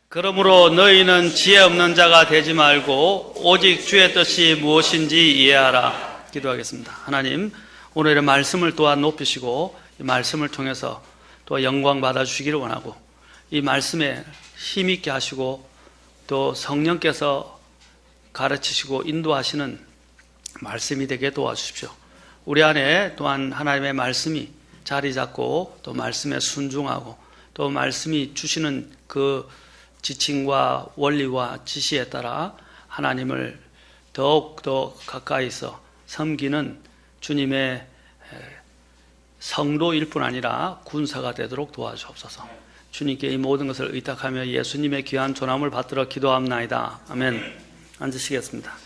그러므로 너희는 지혜 없는 자가 되지 말고 오직 주의 뜻이 무엇인지 이해하라. 기도하겠습니다. 하나님, 오늘의 말씀을 또한 높이시고 이 말씀을 통해서 또 영광 받아주시기를 원하고 이 말씀에 힘있게 하시고 또 성령께서 가르치시고 인도하시는 말씀이 되게 도와주십시오. 우리 안에 또한 하나님의 말씀이 자리 잡고 또 말씀에 순종하고 또 말씀이 주시는 그 지침과 원리와 지시에 따라 하나님을 더욱더 가까이서 섬기는 주님의 성도일 뿐 아니라 군사가 되도록 도와주옵소서. 주님께 이 모든 것을 의탁하며 예수님의 귀한 존함을 받들어 기도합나이다. 아멘. 앉으시겠습니다.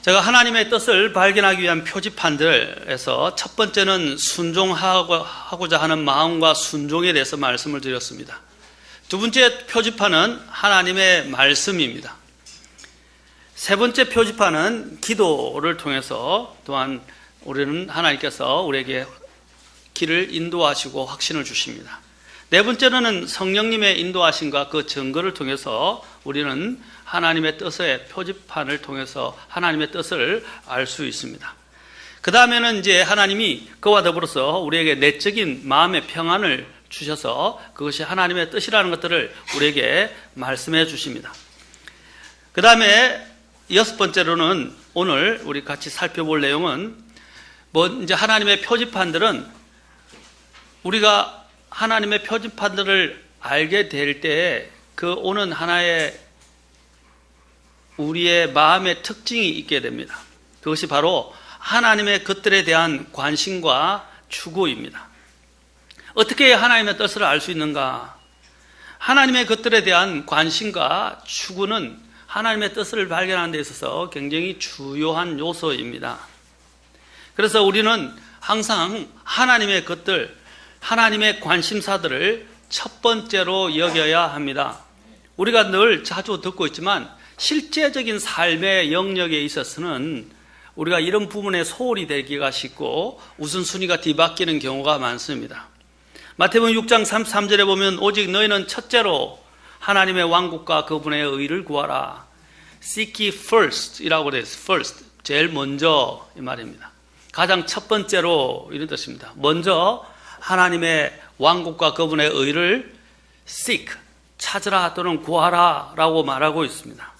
제가 하나님의 뜻을 발견하기 위한 표지판들에서 첫 번째는 순종하고자 하는 마음과 순종에 대해서 말씀을 드렸습니다. 두 번째 표지판은 하나님의 말씀입니다. 세 번째 표지판은 기도를 통해서 또한 우리는 하나님께서 우리에게 길을 인도하시고 확신을 주십니다. 네 번째는 성령님의 인도하심과 그 증거를 통해서 우리는 하나님의 뜻의 표지판을 통해서 하나님의 뜻을 알 수 있습니다. 그 다음에는 이제 하나님이 그와 더불어서 우리에게 내적인 마음의 평안을 주셔서 그것이 하나님의 뜻이라는 것들을 우리에게 말씀해 주십니다. 그 다음에 여섯 번째로는 오늘 우리 같이 살펴볼 내용은 이제 하나님의 표지판들은 우리가 하나님의 표지판들을 알게 될 때 그 오는 하나의 우리의 마음의 특징이 있게 됩니다. 그것이 바로 하나님의 것들에 대한 관심과 추구입니다. 어떻게 하나님의 뜻을 알 수 있는가? 하나님의 것들에 대한 관심과 추구는 하나님의 뜻을 발견하는 데 있어서 굉장히 주요한 요소입니다. 그래서 우리는 항상 하나님의 것들, 하나님의 관심사들을 첫 번째로 여겨야 합니다. 우리가 늘 자주 듣고 있지만 실제적인 삶의 영역에 있어서는 우리가 이런 부분에 소홀히 되기가 쉽고 우선순위가 뒤바뀌는 경우가 많습니다. 마태복음 6장 33절에 보면 오직 너희는 첫째로 하나님의 왕국과 그분의 의를 구하라. Seek ye first 이라고 되어 있어요. First, 제일 먼저 이 말입니다. 가장 첫 번째로 이런 뜻입니다. 먼저 하나님의 왕국과 그분의 의를 seek, 찾으라 또는 구하라 라고 말하고 있습니다.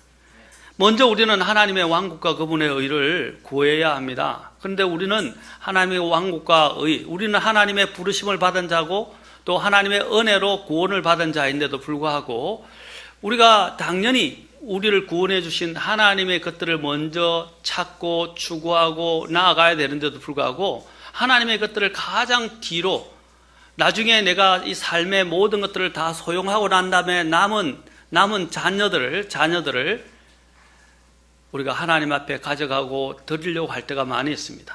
먼저 우리는 하나님의 왕국과 그분의 의를 구해야 합니다. 그런데 우리는 하나님의 왕국과 의, 우리는 하나님의 부르심을 받은 자고 또 하나님의 은혜로 구원을 받은 자인데도 불구하고 우리가 당연히 우리를 구원해 주신 하나님의 것들을 먼저 찾고 추구하고 나아가야 되는데도 불구하고 하나님의 것들을 가장 뒤로 나중에 내가 이 삶의 모든 것들을 다 소용하고 난 다음에 남은 자녀들을 우리가 하나님 앞에 가져가고 드리려고 할 때가 많이 있습니다.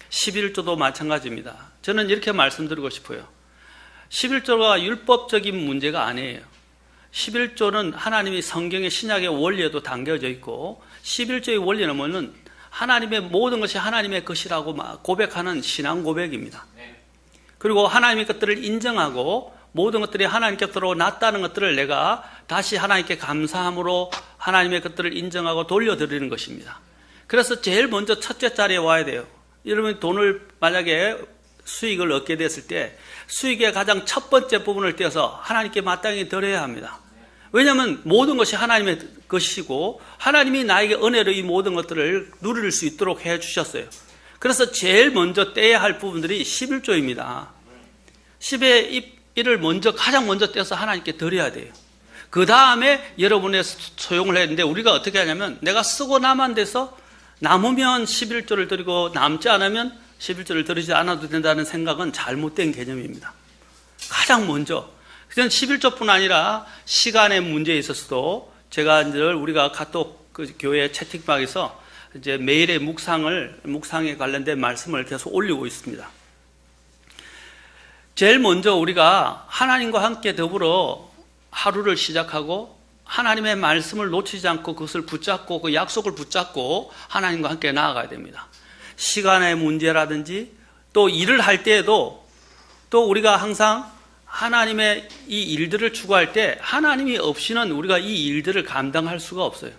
11조도 마찬가지입니다. 저는 이렇게 말씀드리고 싶어요. 11조가 율법적인 문제가 아니에요. 11조는 하나님이 성경의 신약의 원리에도 담겨져 있고 11조의 원리는 뭐냐면 하나님의 모든 것이 하나님의 것이라고 고백하는 신앙 고백입니다. 그리고 하나님의 것들을 인정하고 모든 것들이 하나님께로 났다는 것들을 내가 다시 하나님께 감사함으로 하나님의 것들을 인정하고 돌려드리는 것입니다. 그래서 제일 먼저 첫째 자리에 와야 돼요. 여러분이 돈을 만약에 수익을 얻게 됐을 때 수익의 가장 첫 번째 부분을 떼어서 하나님께 마땅히 드려야 합니다. 왜냐하면 모든 것이 하나님의 것이고 하나님이 나에게 은혜로 이 모든 것들을 누릴 수 있도록 해주셨어요. 그래서 제일 먼저 떼야 할 부분들이 11조입니다. 10의 1을 가장 먼저 떼서 하나님께 드려야 돼요. 그 다음에 여러분의 소용을 해야 되는데 우리가 어떻게 하냐면 내가 쓰고 남은 데서 남으면 11조를 드리고 남지 않으면 11조를 드리지 않아도 된다는 생각은 잘못된 개념입니다. 가장 먼저. 그냥 11조뿐 아니라 시간의 문제에 있어서도 제가 늘 우리가 카톡 그 교회 채팅방에서 이제 매일의 묵상에 관련된 말씀을 계속 올리고 있습니다. 제일 먼저 우리가 하나님과 함께 더불어 하루를 시작하고 하나님의 말씀을 놓치지 않고 그것을 붙잡고 그 약속을 붙잡고 하나님과 함께 나아가야 됩니다. 시간의 문제라든지 또 일을 할 때에도 또 우리가 항상 하나님의 이 일들을 추구할 때 하나님이 없이는 우리가 이 일들을 감당할 수가 없어요.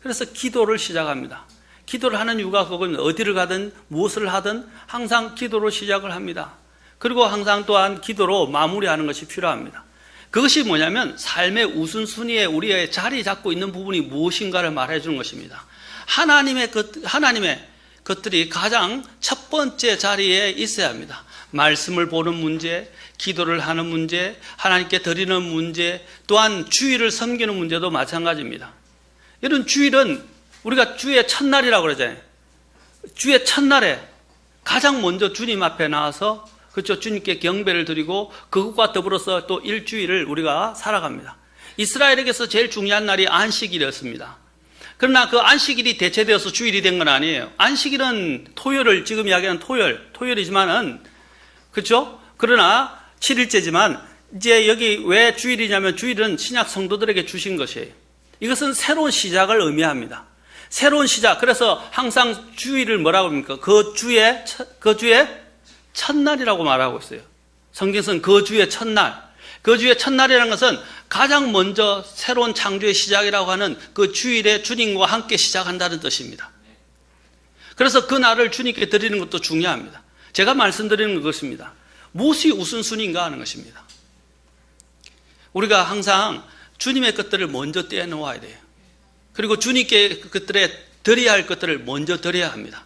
그래서 기도를 시작합니다. 기도를 하는 이유가 그겁니다. 어디를 가든 무엇을 하든 항상 기도로 시작을 합니다. 그리고 항상 또한 기도로 마무리하는 것이 필요합니다. 그것이 뭐냐면 삶의 우선순위에 우리의 자리 잡고 있는 부분이 무엇인가를 말해 주는 것입니다. 하나님의 것들이 가장 첫 번째 자리에 있어야 합니다. 말씀을 보는 문제, 기도를 하는 문제, 하나님께 드리는 문제, 또한 주일을 섬기는 문제도 마찬가지입니다. 이런 주일은 우리가 주의 첫날이라고 그러잖아요. 주의 첫날에 가장 먼저 주님 앞에 나와서 그렇죠. 주님께 경배를 드리고 그것과 더불어서 또 일주일을 우리가 살아갑니다. 이스라엘에게서 제일 중요한 날이 안식일이었습니다. 그러나 그 안식일이 대체되어서 주일이 된 건 아니에요. 안식일은 토요일을 지금 이야기하는 토요일이지만은 그렇죠? 그러나 7일째지만 이제 여기 왜 주일이냐면 주일은 신약 성도들에게 주신 것이에요. 이것은 새로운 시작을 의미합니다. 새로운 시작. 그래서 항상 주일을 뭐라고 합니까? 그 주의 첫날이라고 말하고 있어요. 성경에서는 그 주의 첫날. 그 주의 첫날이라는 것은 가장 먼저 새로운 창조의 시작이라고 하는 그 주일에 주님과 함께 시작한다는 뜻입니다. 그래서 그 날을 주님께 드리는 것도 중요합니다. 제가 말씀드리는 것입니다. 무엇이 우선순위인가 하는 것입니다. 우리가 항상 주님의 것들을 먼저 떼어놓아야 돼요. 그리고 주님께 그것들에 드려야 할 것들을 먼저 드려야 합니다.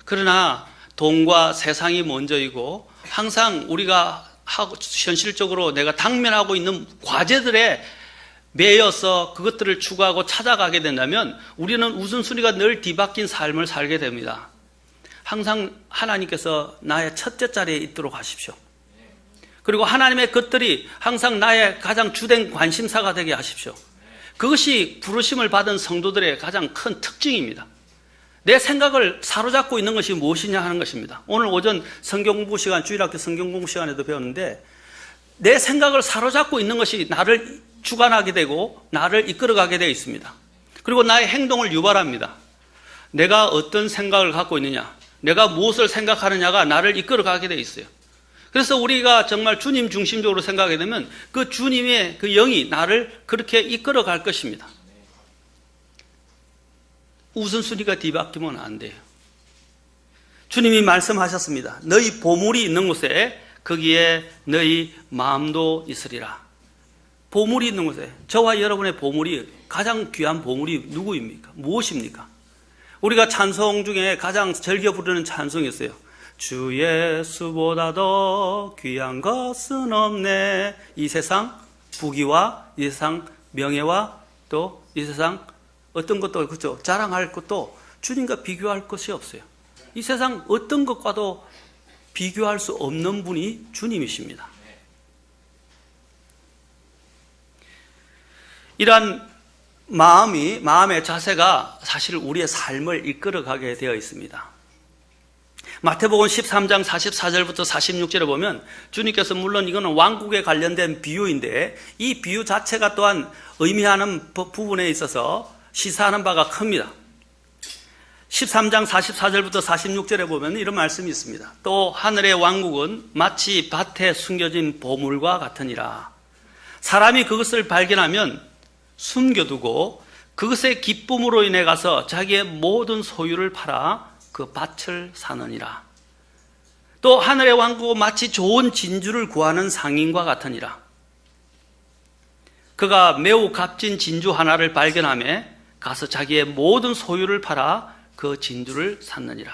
그러나 돈과 세상이 먼저이고 항상 우리가 현실적으로 내가 당면하고 있는 과제들에 매여서 그것들을 추구하고 찾아가게 된다면 우리는 우선순위가 늘 뒤바뀐 삶을 살게 됩니다. 항상 하나님께서 나의 첫째 자리에 있도록 하십시오. 그리고 하나님의 것들이 항상 나의 가장 주된 관심사가 되게 하십시오. 그것이 부르심을 받은 성도들의 가장 큰 특징입니다. 내 생각을 사로잡고 있는 것이 무엇이냐 하는 것입니다. 오늘 오전 성경공부 시간, 주일학교 성경공부 시간에도 배웠는데 내 생각을 사로잡고 있는 것이 나를 주관하게 되고 나를 이끌어가게 되어 있습니다. 그리고 나의 행동을 유발합니다. 내가 어떤 생각을 갖고 있느냐, 내가 무엇을 생각하느냐가 나를 이끌어가게 되어 있어요. 그래서 우리가 정말 주님 중심적으로 생각하게 되면 그 주님의 그 영이 나를 그렇게 이끌어갈 것입니다. 우선순위가 뒤바뀌면 안 돼요. 주님이 말씀하셨습니다. 너희 보물이 있는 곳에 거기에 너희 마음도 있으리라. 보물이 있는 곳에, 저와 여러분의 보물이, 가장 귀한 보물이 누구입니까? 무엇입니까? 우리가 찬송 중에 가장 즐겨 부르는 찬송이 있어요. 주 예수보다 더 귀한 것은 없네. 이 세상 부귀와 이 세상 명예와 또 이 세상 어떤 것도 그렇죠. 자랑할 것도 주님과 비교할 것이 없어요. 이 세상 어떤 것과도 비교할 수 없는 분이 주님이십니다. 이러한 마음의 자세가 사실 우리의 삶을 이끌어가게 되어 있습니다. 마태복음 13장 44절부터 46절에 보면 주님께서 물론 이거는 왕국에 관련된 비유인데 이 비유 자체가 또한 의미하는 부분에 있어서 시사하는 바가 큽니다. 13장 44절부터 46절에 보면 이런 말씀이 있습니다. 또 하늘의 왕국은 마치 밭에 숨겨진 보물과 같으니라. 사람이 그것을 발견하면 숨겨두고 그것의 기쁨으로 인해 가서 자기의 모든 소유를 팔아 그 밭을 사느니라. 또 하늘의 왕국은 마치 좋은 진주를 구하는 상인과 같으니라. 그가 매우 값진 진주 하나를 발견하며 가서 자기의 모든 소유를 팔아 그 진주를 샀느니라.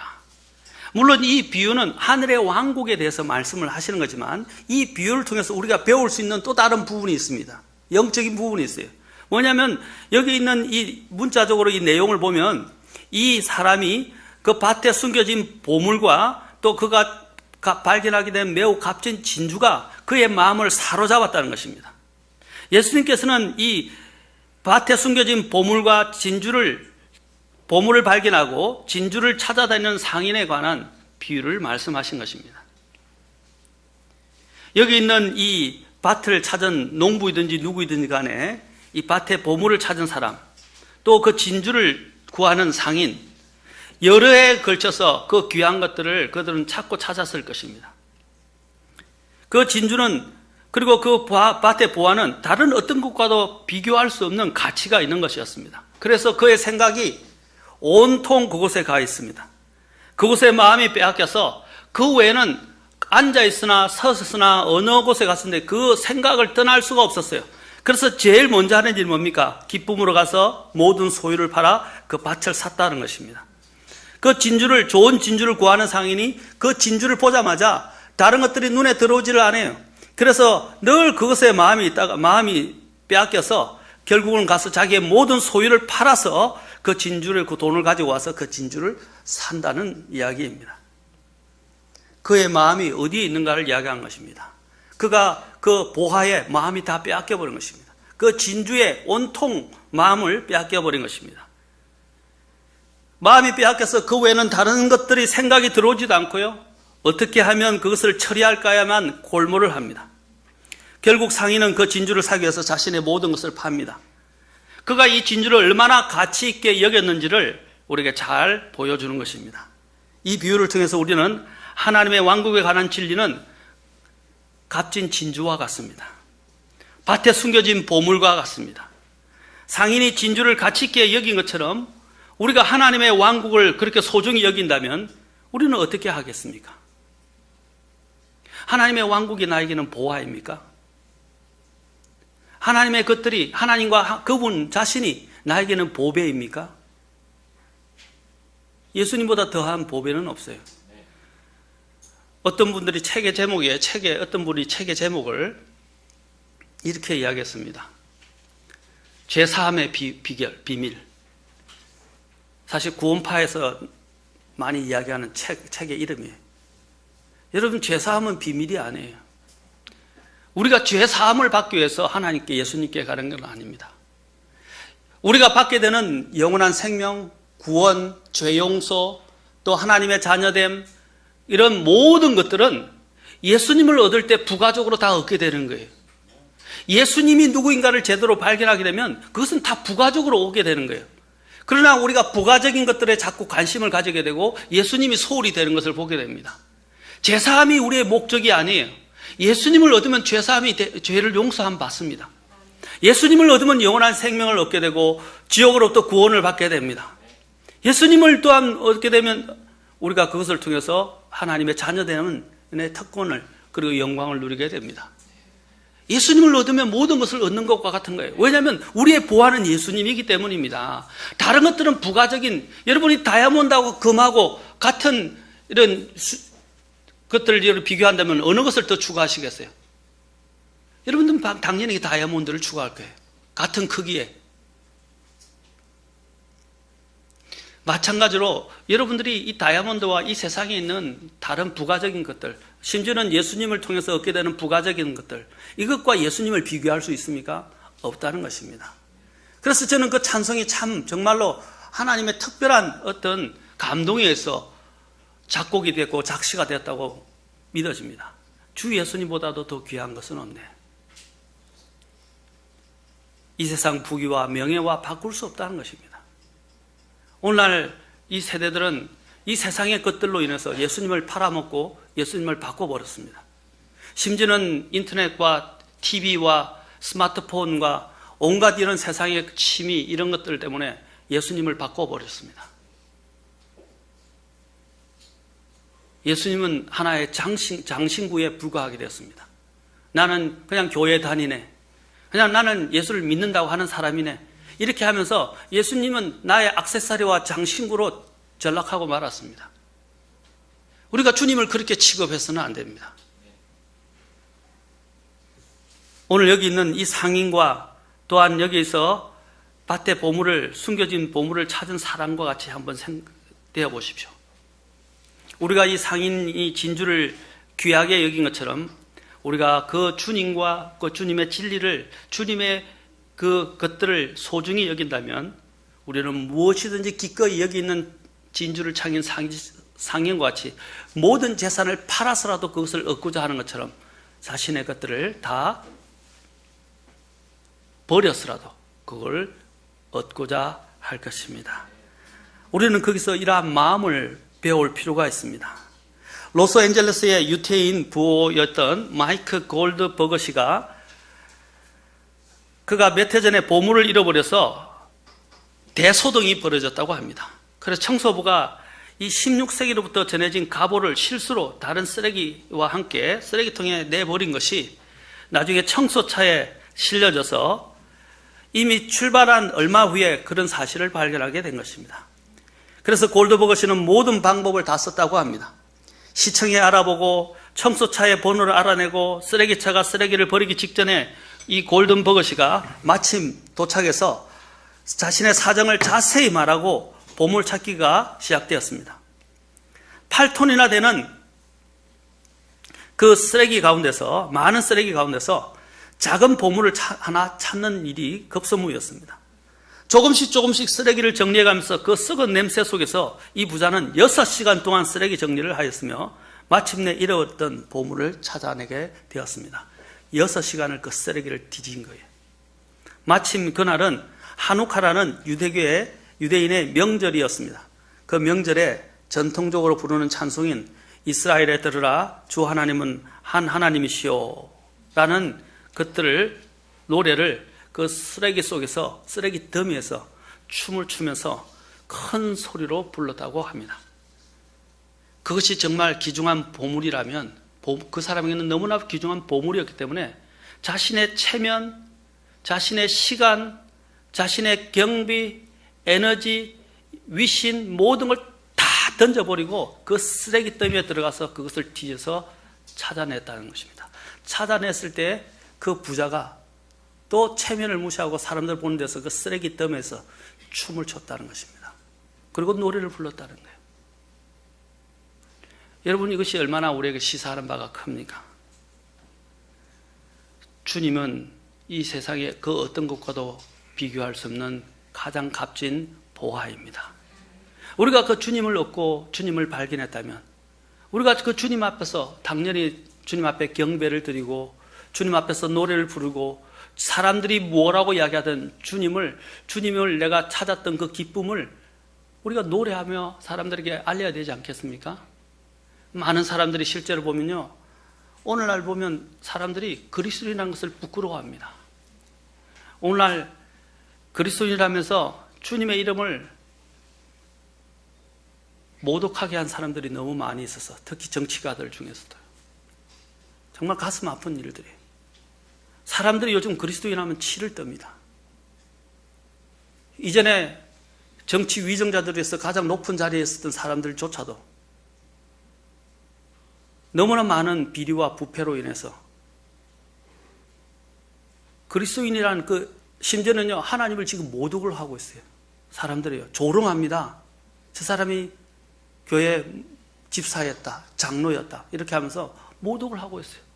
물론 이 비유는 하늘의 왕국에 대해서 말씀을 하시는 거지만 이 비유를 통해서 우리가 배울 수 있는 또 다른 부분이 있습니다. 영적인 부분이 있어요. 뭐냐면 여기 있는 이 문자적으로 이 내용을 보면 이 사람이 그 밭에 숨겨진 보물과 또 그가 발견하게 된 매우 값진 진주가 그의 마음을 사로잡았다는 것입니다. 예수님께서는 이 밭에 숨겨진 보물과 보물을 발견하고 진주를 찾아다니는 상인에 관한 비유를 말씀하신 것입니다. 여기 있는 이 밭을 찾은 농부이든지 누구이든지 간에 이 밭에 보물을 찾은 사람, 또 그 진주를 구하는 상인, 여러 해에 걸쳐서 그 귀한 것들을 그들은 찾고 찾았을 것입니다. 그 진주는 그리고 그 밭의 보화는 다른 어떤 것과도 비교할 수 없는 가치가 있는 것이었습니다. 그래서 그의 생각이 온통 그곳에 가 있습니다. 그곳에 마음이 빼앗겨서 그 외에는 앉아있으나 서서나 어느 곳에 갔었는데 그 생각을 떠날 수가 없었어요. 그래서 제일 먼저 하는 일이 뭡니까? 기쁨으로 가서 모든 소유를 팔아 그 밭을 샀다는 것입니다. 그 진주를, 좋은 진주를 구하는 상인이 그 진주를 보자마자 다른 것들이 눈에 들어오지를 않아요. 그래서 늘 그것에 마음이 빼앗겨서 결국은 가서 자기의 모든 소유를 팔아서 그 돈을 가지고 와서 그 진주를 산다는 이야기입니다. 그의 마음이 어디에 있는가를 이야기한 것입니다. 그가 그 보화에 마음이 다 빼앗겨버린 것입니다. 그 진주에 온통 마음을 빼앗겨버린 것입니다. 마음이 빼앗겨서 그 외에는 다른 것들이 생각이 들어오지도 않고요. 어떻게 하면 그것을 처리할까야만 골몰을 합니다. 결국 상인은 그 진주를 사기 위해서 자신의 모든 것을 팝니다. 그가 이 진주를 얼마나 가치 있게 여겼는지를 우리에게 잘 보여주는 것입니다. 이 비유를 통해서 우리는 하나님의 왕국에 관한 진리는 값진 진주와 같습니다. 밭에 숨겨진 보물과 같습니다. 상인이 진주를 가치 있게 여긴 것처럼 우리가 하나님의 왕국을 그렇게 소중히 여긴다면 우리는 어떻게 하겠습니까? 하나님의 왕국이 나에게는 보화입니까? 하나님의 것들이 하나님과 그분 자신이 나에게는 보배입니까? 예수님보다 더한 보배는 없어요. 어떤 분들이 어떤 분이 책의 제목을 이렇게 이야기했습니다. 죄사함의 비밀. 사실 구원파에서 많이 이야기하는 책의 이름이에요. 여러분, 죄사함은 비밀이 아니에요. 우리가 죄사함을 받기 위해서 하나님께, 예수님께 가는 건 아닙니다. 우리가 받게 되는 영원한 생명, 구원, 죄용서, 또 하나님의 자녀됨, 이런 모든 것들은 예수님을 얻을 때 부가적으로 다 얻게 되는 거예요. 예수님이 누구인가를 제대로 발견하게 되면 그것은 다 부가적으로 오게 되는 거예요. 그러나 우리가 부가적인 것들에 자꾸 관심을 가지게 되고 예수님이 소홀히 되는 것을 보게 됩니다. 죄사함이 우리의 목적이 아니에요. 예수님을 얻으면 죄를 용서함 받습니다. 예수님을 얻으면 영원한 생명을 얻게 되고 지옥으로부터 구원을 받게 됩니다. 예수님을 또한 얻게 되면 우리가 그것을 통해서 하나님의 자녀되는 특권을 그리고 영광을 누리게 됩니다. 예수님을 얻으면 모든 것을 얻는 것과 같은 거예요. 왜냐하면 우리의 보화는 예수님이기 때문입니다. 다른 것들은 부가적인, 여러분이 다이아몬드하고 금하고 같은 이런 것들을 비교한다면 어느 것을 더 추구하시겠어요? 여러분들은 당연히 다이아몬드를 추구할 거예요. 같은 크기에. 마찬가지로 여러분들이 이 다이아몬드와 이 세상에 있는 다른 부가적인 것들, 심지어는 예수님을 통해서 얻게 되는 부가적인 것들, 이것과 예수님을 비교할 수 있습니까? 없다는 것입니다. 그래서 저는 그 찬송이 참 정말로 하나님의 특별한 어떤 감동에 의해서 작곡이 됐고 작시가 되었다고 믿어집니다. 주 예수님보다도 더 귀한 것은 없네. 이 세상 부귀와 명예와 바꿀 수 없다는 것입니다. 오늘날 이 세대들은 이 세상의 것들로 인해서 예수님을 팔아먹고 예수님을 바꿔버렸습니다. 심지어는 인터넷과 TV와 스마트폰과 온갖 이런 세상의 취미 이런 것들 때문에 예수님을 바꿔버렸습니다. 예수님은 하나의 장신구에 불과하게 되었습니다. 나는 그냥 교회 다니네. 그냥 나는 예수를 믿는다고 하는 사람이네. 이렇게 하면서 예수님은 나의 액세서리와 장신구로 전락하고 말았습니다. 우리가 주님을 그렇게 취급해서는 안 됩니다. 오늘 여기 있는 이 상인과 또한 여기서 밭에 숨겨진 보물을 찾은 사람과 같이 한번 되어 보십시오. 우리가 이 상인이 진주를 귀하게 여긴 것처럼 우리가 그 주님과 그 주님의 진리를, 주님의 그 것들을 소중히 여긴다면 우리는 무엇이든지 기꺼이 여기 있는 진주를 찾은 상인과 같이 모든 재산을 팔아서라도 그것을 얻고자 하는 것처럼 자신의 것들을 다 버려서라도 그걸 얻고자 할 것입니다. 우리는 거기서 이러한 마음을 배울 필요가 있습니다. 로스앤젤레스의 유태인 부호였던 마이크 골드버거씨가 그가 몇 해 전에 보물을 잃어버려서 대소동이 벌어졌다고 합니다. 그래서 청소부가 이 16세기로부터 전해진 가보를 실수로 다른 쓰레기와 함께 쓰레기통에 내버린 것이 나중에 청소차에 실려져서 이미 출발한 얼마 후에 그런 사실을 발견하게 된 것입니다. 그래서 골드버거 씨는 모든 방법을 다 썼다고 합니다. 시청에 알아보고 청소차의 번호를 알아내고 쓰레기차가 쓰레기를 버리기 직전에 이 골든버거 씨가 마침 도착해서 자신의 사정을 자세히 말하고 보물찾기가 시작되었습니다. 8톤이나 되는 그 쓰레기 가운데서, 많은 쓰레기 가운데서 작은 보물을 하나 찾는 일이 급선무였습니다. 조금씩 쓰레기를 정리해가면서 그 썩은 냄새 속에서 이 부자는 6시간 동안 쓰레기 정리를 하였으며 마침내 잃어왔던 보물을 찾아내게 되었습니다. 6시간을 그 쓰레기를 뒤진 거예요. 마침 그날은 하누카라는 유대인의 명절이었습니다. 그 명절에 전통적으로 부르는 찬송인 이스라엘에 들으라 주 하나님은 한 하나님이시오 라는 것들을, 노래를 그 쓰레기 속에서, 쓰레기 더미에서 춤을 추면서 큰 소리로 불렀다고 합니다. 그것이 정말 귀중한 보물이라면, 그 사람에게는 너무나 귀중한 보물이었기 때문에 자신의 체면, 자신의 시간, 자신의 경비, 에너지, 위신, 모든 걸 다 던져버리고 그 쓰레기 더미에 들어가서 그것을 뒤져서 찾아냈다는 것입니다. 찾아냈을 때 그 부자가 또 체면을 무시하고 사람들 보는 데서 그 쓰레기 더미에서 춤을 췄다는 것입니다. 그리고 노래를 불렀다는 거예요. 여러분, 이것이 얼마나 우리에게 시사하는 바가 큽니까? 주님은 이 세상에 그 어떤 것과도 비교할 수 없는 가장 값진 보화입니다. 우리가 그 주님을 얻고 주님을 발견했다면, 우리가 그 주님 앞에서 당연히 주님 앞에 경배를 드리고 주님 앞에서 노래를 부르고 사람들이 뭐라고 이야기하든 주님을 내가 찾았던 그 기쁨을 우리가 노래하며 사람들에게 알려야 되지 않겠습니까? 많은 사람들이 실제로 보면요, 오늘날 보면 사람들이 그리스도인이라는 것을 부끄러워합니다. 오늘날 그리스도인이라면서 주님의 이름을 모독하게 한 사람들이 너무 많이 있어서, 특히 정치가들 중에서도 정말 가슴 아픈 일들이에요. 사람들이 요즘 그리스도인 하면 치를 떱니다. 이전에 정치 위정자들에서 가장 높은 자리에 있었던 사람들조차도 너무나 많은 비리와 부패로 인해서 그리스도인이라는 심지어는요, 하나님을 지금 모독을 하고 있어요. 사람들이요, 조롱합니다. 저 사람이 교회 집사였다, 장로였다, 이렇게 하면서 모독을 하고 있어요.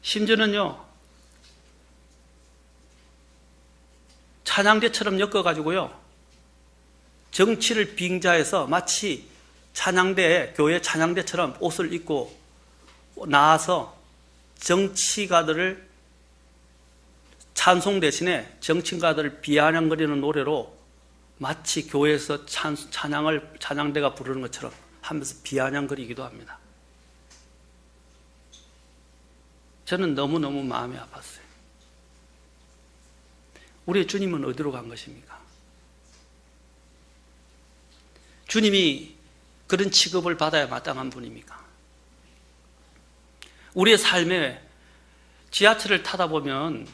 심지어는요, 찬양대처럼 엮어가지고요, 정치를 빙자해서 마치 찬양대에, 교회 찬양대처럼 옷을 입고 나와서 정치가들을 찬송 대신에 정치가들을 비아냥거리는 노래로 마치 교회에서 찬양대가 부르는 것처럼 하면서 비아냥거리기도 합니다. 저는 너무너무 마음이 아팠어요. 우리의 주님은 어디로 간 것입니까? 주님이 그런 취급을 받아야 마땅한 분입니까? 우리의 삶에 지하철을 타보면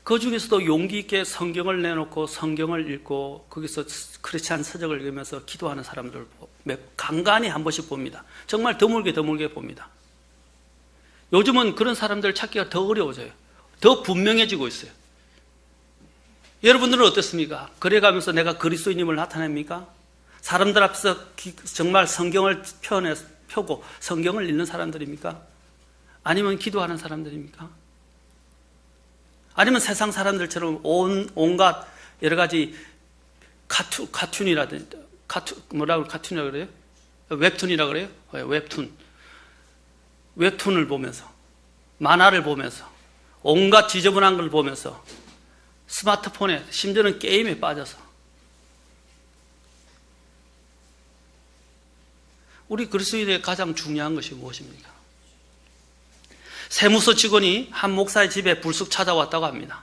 그 중에서도 용기 있게 성경을 내놓고 성경을 읽고 거기서 크리스찬 서적을 읽으면서 기도하는 사람들을 간간히 한 번씩 봅니다. 정말 드물게 봅니다. 요즘은 그런 사람들 찾기가 더 어려워져요. 더 분명해지고 있어요. 여러분들은 어떻습니까? 그래가면서 내가 그리스도인임을 나타냅니까? 사람들 앞에서 정말 성경을 펴고 성경을 읽는 사람들입니까? 아니면 기도하는 사람들입니까? 아니면 세상 사람들처럼 온갖 여러 가지 카툰이라든지, 카툰이라고 그래요? 웹툰이라고 그래요? 웹툰을 보면서, 만화를 보면서, 온갖 지저분한 걸 보면서, 스마트폰에, 심지어는 게임에 빠져서 우리 그리스도인의 가장 중요한 것이 무엇입니까? 세무서 직원이 한 목사의 집에 불쑥 찾아왔다고 합니다.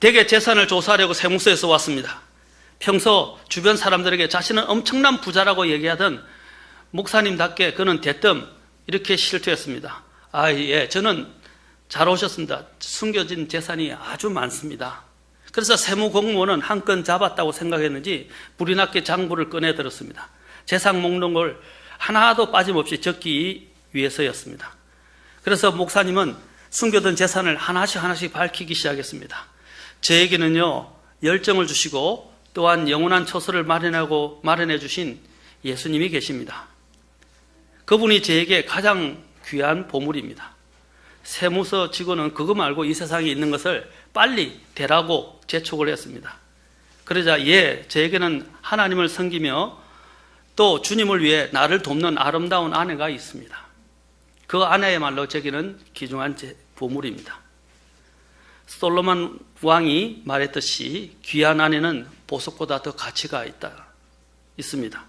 대개 재산을 조사하려고 세무서에서 왔습니다. 평소 주변 사람들에게 자신은 엄청난 부자라고 얘기하던 목사님답게 그는 대뜸 이렇게 실토했습니다. 예, 저는 잘 오셨습니다. 숨겨진 재산이 아주 많습니다. 그래서 세무 공무원은 한 건 잡았다고 생각했는지 불이 났게 장부를 꺼내 들었습니다. 재산 목록을 하나도 빠짐없이 적기 위해서였습니다. 그래서 목사님은 숨겨둔 재산을 하나씩 밝히기 시작했습니다. 저에게는요, 열정을 주시고 또한 영원한 처소를 마련해 주신 예수님이 계십니다. 그분이 저에게 가장 귀한 보물입니다. 세무서 직원은 그거 말고 이 세상에 있는 것을 빨리 대라고 재촉을 했습니다. 그러자 저에게는 하나님을 섬기며 또 주님을 위해 나를 돕는 아름다운 아내가 있습니다. 그 아내야말로 제게는 귀중한 보물입니다. 솔로몬 왕이 말했듯이 귀한 아내는 보석보다 더 가치가 있습니다.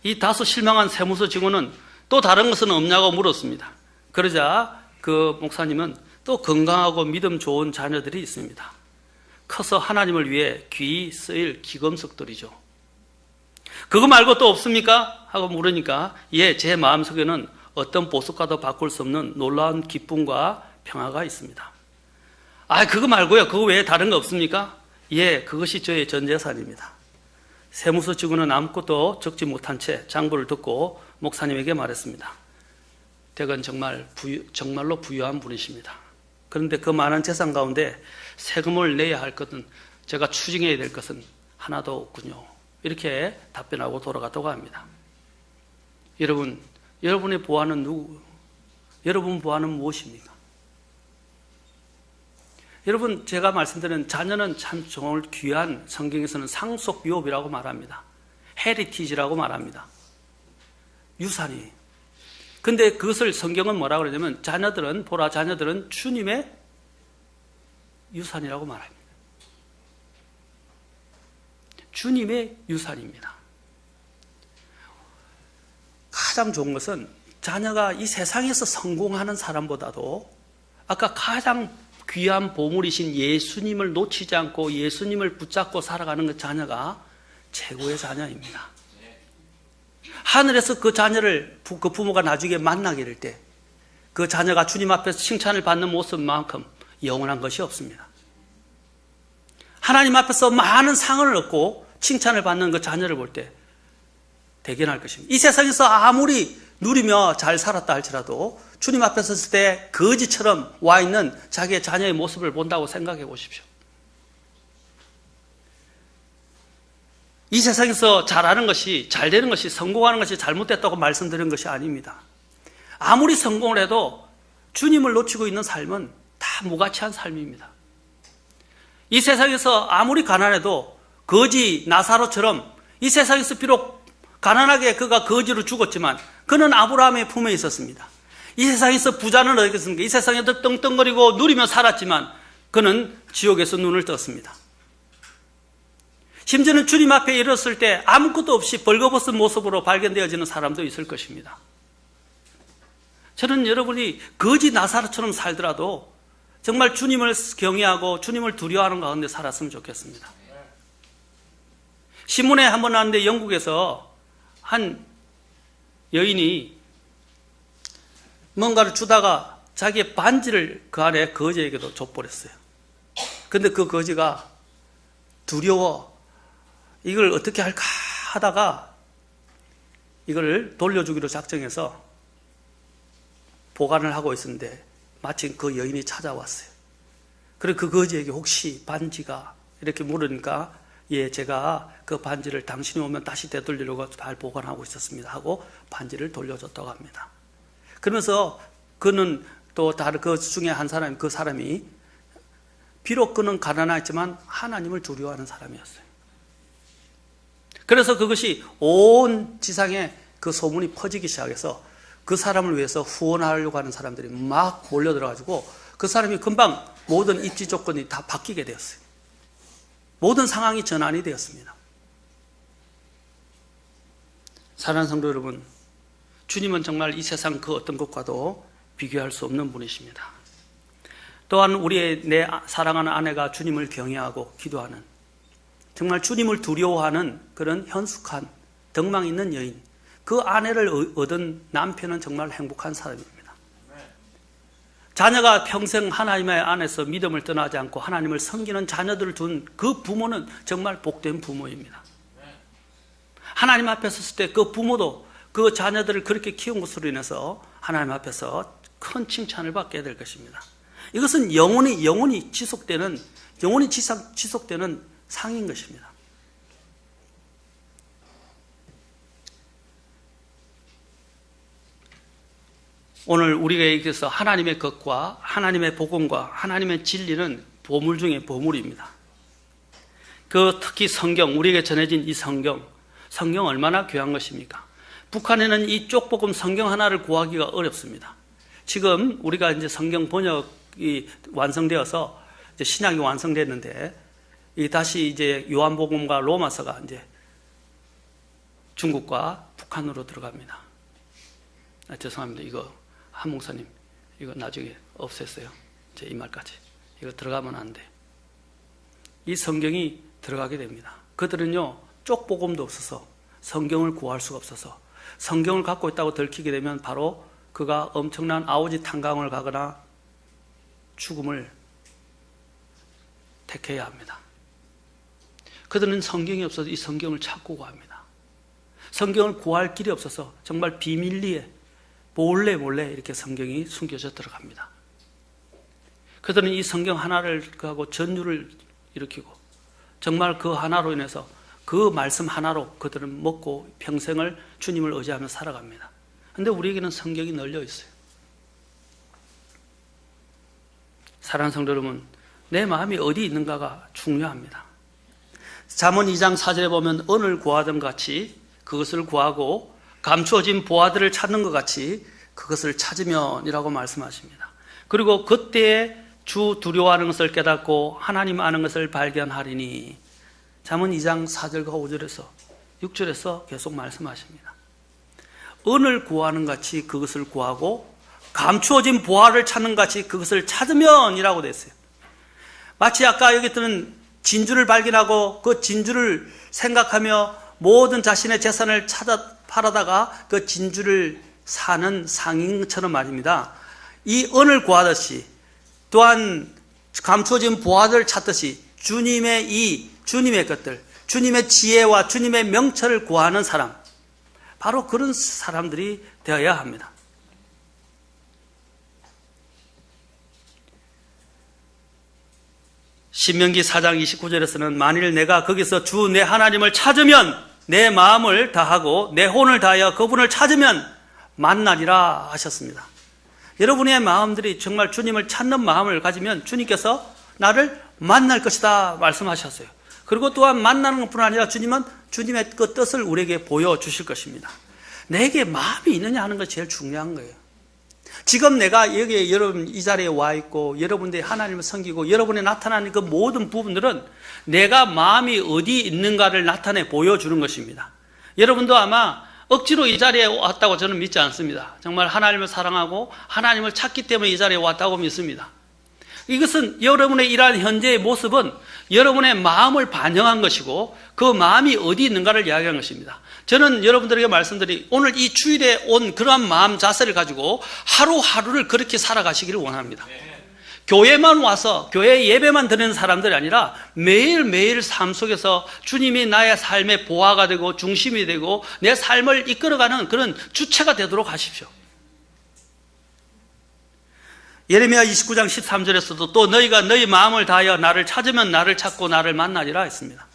이 다소 실망한 세무서 직원은 또 다른 것은 없냐고 물었습니다. 그러자 그 목사님은 또 건강하고 믿음 좋은 자녀들이 있습니다. 커서 하나님을 위해 귀히 쓰일 기금속들이죠. 그거 말고 또 없습니까? 하고 물으니까 제 마음속에는 어떤 보석과도 바꿀 수 없는 놀라운 기쁨과 평화가 있습니다. 그거 말고요. 그거 외에 다른 거 없습니까? 그것이 저의 전 재산입니다. 세무서 직원은 아무것도 적지 못한 채 장부를 듣고 목사님에게 말했습니다. 댁은 정말로 부유한 분이십니다. 그런데 그 많은 재산 가운데 세금을 내야 할 것은, 제가 추징해야 될 것은 하나도 없군요. 이렇게 답변하고 돌아갔다고 합니다. 여러분의 보안은 누구? 여러분 보안은 무엇입니까? 여러분, 제가 말씀드린 자녀는 참 정말 귀한, 성경에서는 상속 유업이라고 말합니다. 헤리티지라고 말합니다. 유산이. 근데 그것을 성경은 뭐라고 그러냐면 자녀들은 주님의 유산이라고 말합니다. 주님의 유산입니다. 가장 좋은 것은 자녀가 이 세상에서 성공하는 사람보다도 아까 가장 귀한 보물이신 예수님을 놓치지 않고 예수님을 붙잡고 살아가는 그 자녀가 최고의 자녀입니다. 하늘에서 그 자녀를 그 부모가 나중에 만나게 될 때 그 자녀가 주님 앞에서 칭찬을 받는 모습만큼 영원한 것이 없습니다. 하나님 앞에서 많은 상을 얻고 칭찬을 받는 그 자녀를 볼 때 대견할 것입니다. 이 세상에서 아무리 누리며 잘 살았다 할지라도 주님 앞에 섰을 때 거지처럼 와 있는 자기의 자녀의 모습을 본다고 생각해 보십시오. 이 세상에서 잘하는 것이, 잘 되는 것이, 성공하는 것이 잘못됐다고 말씀드린 것이 아닙니다. 아무리 성공을 해도 주님을 놓치고 있는 삶은 다 무가치한 삶입니다. 이 세상에서 아무리 가난해도 거지 나사로처럼 이 세상에서 비록 가난하게 그가 거지로 죽었지만 그는 아브라함의 품에 있었습니다. 이 세상에서 부자는 어디겠습니까? 이 세상에서 떵떵거리고 누리며 살았지만 그는 지옥에서 눈을 떴습니다. 심지어는 주님 앞에 이르렀을 때 아무것도 없이 벌거벗은 모습으로 발견되어지는 사람도 있을 것입니다. 저는 여러분이 거지 나사로처럼 살더라도 정말 주님을 경외하고 주님을 두려워하는 가운데 살았으면 좋겠습니다. 신문에 한번 나왔는데 영국에서 한 여인이 뭔가를 주다가 자기의 반지를 그 안에 거지에게도 줘버렸어요. 근데 그 거지가 두려워 이걸 어떻게 할까 하다가 이걸 돌려주기로 작정해서 보관을 하고 있었는데 마침 그 여인이 찾아왔어요. 그리고 그 거지에게 혹시 반지가 이렇게 물으니까 제가 그 반지를 당신이 오면 다시 되돌리려고 잘 보관하고 있었습니다 하고 반지를 돌려줬다고 합니다. 그러면서 그는 또 다른 그 중에 한 사람, 그 사람이 비록 그는 가난했지만 하나님을 두려워하는 사람이었어요. 그래서 그것이 온 지상에 그 소문이 퍼지기 시작해서 그 사람을 위해서 후원하려고 하는 사람들이 막 몰려들어가지고 그 사람이 금방 모든 입지 조건이 다 바뀌게 되었어요. 모든 상황이 전환이 되었습니다. 사랑하는 성도 여러분, 주님은 정말 이 세상 그 어떤 것과도 비교할 수 없는 분이십니다. 또한 내 사랑하는 아내가 주님을 경외하고 기도하는, 정말 주님을 두려워하는 그런 현숙한 덕망 있는 여인, 그 아내를 얻은 남편은 정말 행복한 사람입니다. 자녀가 평생 하나님의 안에서 믿음을 떠나지 않고 하나님을 섬기는 자녀들을 둔 그 부모는 정말 복된 부모입니다. 하나님 앞에 섰을 때 그 부모도 그 자녀들을 그렇게 키운 것으로 인해서 하나님 앞에서 큰 칭찬을 받게 될 것입니다. 이것은 영원히 지속되는 상인 것입니다. 오늘 우리에게서 하나님의 것과 하나님의 복음과 하나님의 진리는 보물 중에 보물입니다. 특히 성경, 우리에게 전해진 이 성경 얼마나 귀한 것입니까? 북한에는 이 쪽복음 성경 하나를 구하기가 어렵습니다. 지금 우리가 이제 성경 번역이 완성되어서 이제 신약이 완성됐는데, 다시 이제 요한복음과 로마서가 이제 중국과 북한으로 들어갑니다. 죄송합니다. 이거 한 목사님, 이거 나중에 없앴어요. 제 이 말까지. 이거 들어가면 안 돼. 이 성경이 들어가게 됩니다. 그들은요, 쪽복음도 없어서 성경을 구할 수가 없어서 성경을 갖고 있다고 들키게 되면 바로 그가 엄청난 아우지 탄광을 가거나 죽음을 택해야 합니다. 그들은 성경이 없어서 이 성경을 찾고 구합니다. 성경을 구할 길이 없어서 정말 비밀리에 몰래 이렇게 성경이 숨겨져 들어갑니다. 그들은 이 성경 하나를 하고 전율을 일으키고 정말 그 하나로 인해서 그 말씀 하나로 그들은 먹고 평생을 주님을 의지하며 살아갑니다. 그런데 우리에게는 성경이 널려 있어요. 사랑하는 성도 여러분, 내 마음이 어디 있는가가 중요합니다. 잠언 2장 4절에 보면 은을 구하던 같이 그것을 구하고 감추어진 보화들을 찾는 것 같이 그것을 찾으면이라고 말씀하십니다. 그리고 그때에 주 두려워하는 것을 깨닫고 하나님 아는 것을 발견하리니, 잠언 2장 4절과 5절에서 6절에서 계속 말씀하십니다. 은을 구하는 같이 그것을 구하고 감추어진 보화를 찾는 같이 그것을 찾으면이라고 됐어요. 마치 아까 여기 있던 진주를 발견하고 그 진주를 생각하며 모든 자신의 재산을 팔아다가 그 진주를 사는 상인처럼 말입니다. 이 은을 구하듯이 또한 감추어진 보화를 찾듯이 주님의 것들, 주님의 지혜와 주님의 명철을 구하는 사람, 바로 그런 사람들이 되어야 합니다. 신명기 4장 29절에서는 만일 내가 거기서 주 내 하나님을 찾으면 내 마음을 다하고 내 혼을 다하여 그분을 찾으면 만나리라 하셨습니다. 여러분의 마음들이 정말 주님을 찾는 마음을 가지면 주님께서 나를 만날 것이다 말씀하셨어요. 그리고 또한 만나는 것뿐 아니라 주님은 주님의 그 뜻을 우리에게 보여주실 것입니다. 내게 마음이 있느냐 하는 것이 제일 중요한 거예요. 지금 내가 여기 여러분 이 자리에 와 있고 여러분들이 하나님을 섬기고 여러분이 나타나는 그 모든 부분들은 내가 마음이 어디 있는가를 나타내 보여주는 것입니다. 여러분도 아마 억지로 이 자리에 왔다고 저는 믿지 않습니다. 정말 하나님을 사랑하고 하나님을 찾기 때문에 이 자리에 왔다고 믿습니다. 이것은 여러분의 이러한 현재의 모습은 여러분의 마음을 반영한 것이고 그 마음이 어디 있는가를 이야기한 것입니다. 저는 여러분들에게 말씀드리 오늘 이 주일에 온 그러한 마음 자세를 가지고 하루하루를 그렇게 살아가시기를 원합니다. 교회만 와서 교회 예배만 드리는 사람들이 아니라 매일매일 삶 속에서 주님이 나의 삶의 보화가 되고 중심이 되고 내 삶을 이끌어가는 그런 주체가 되도록 하십시오. 예레미야 29장 13절에서도 또 너희가 너희 마음을 다하여 나를 찾으면 나를 찾고 나를 만나리라 했습니다.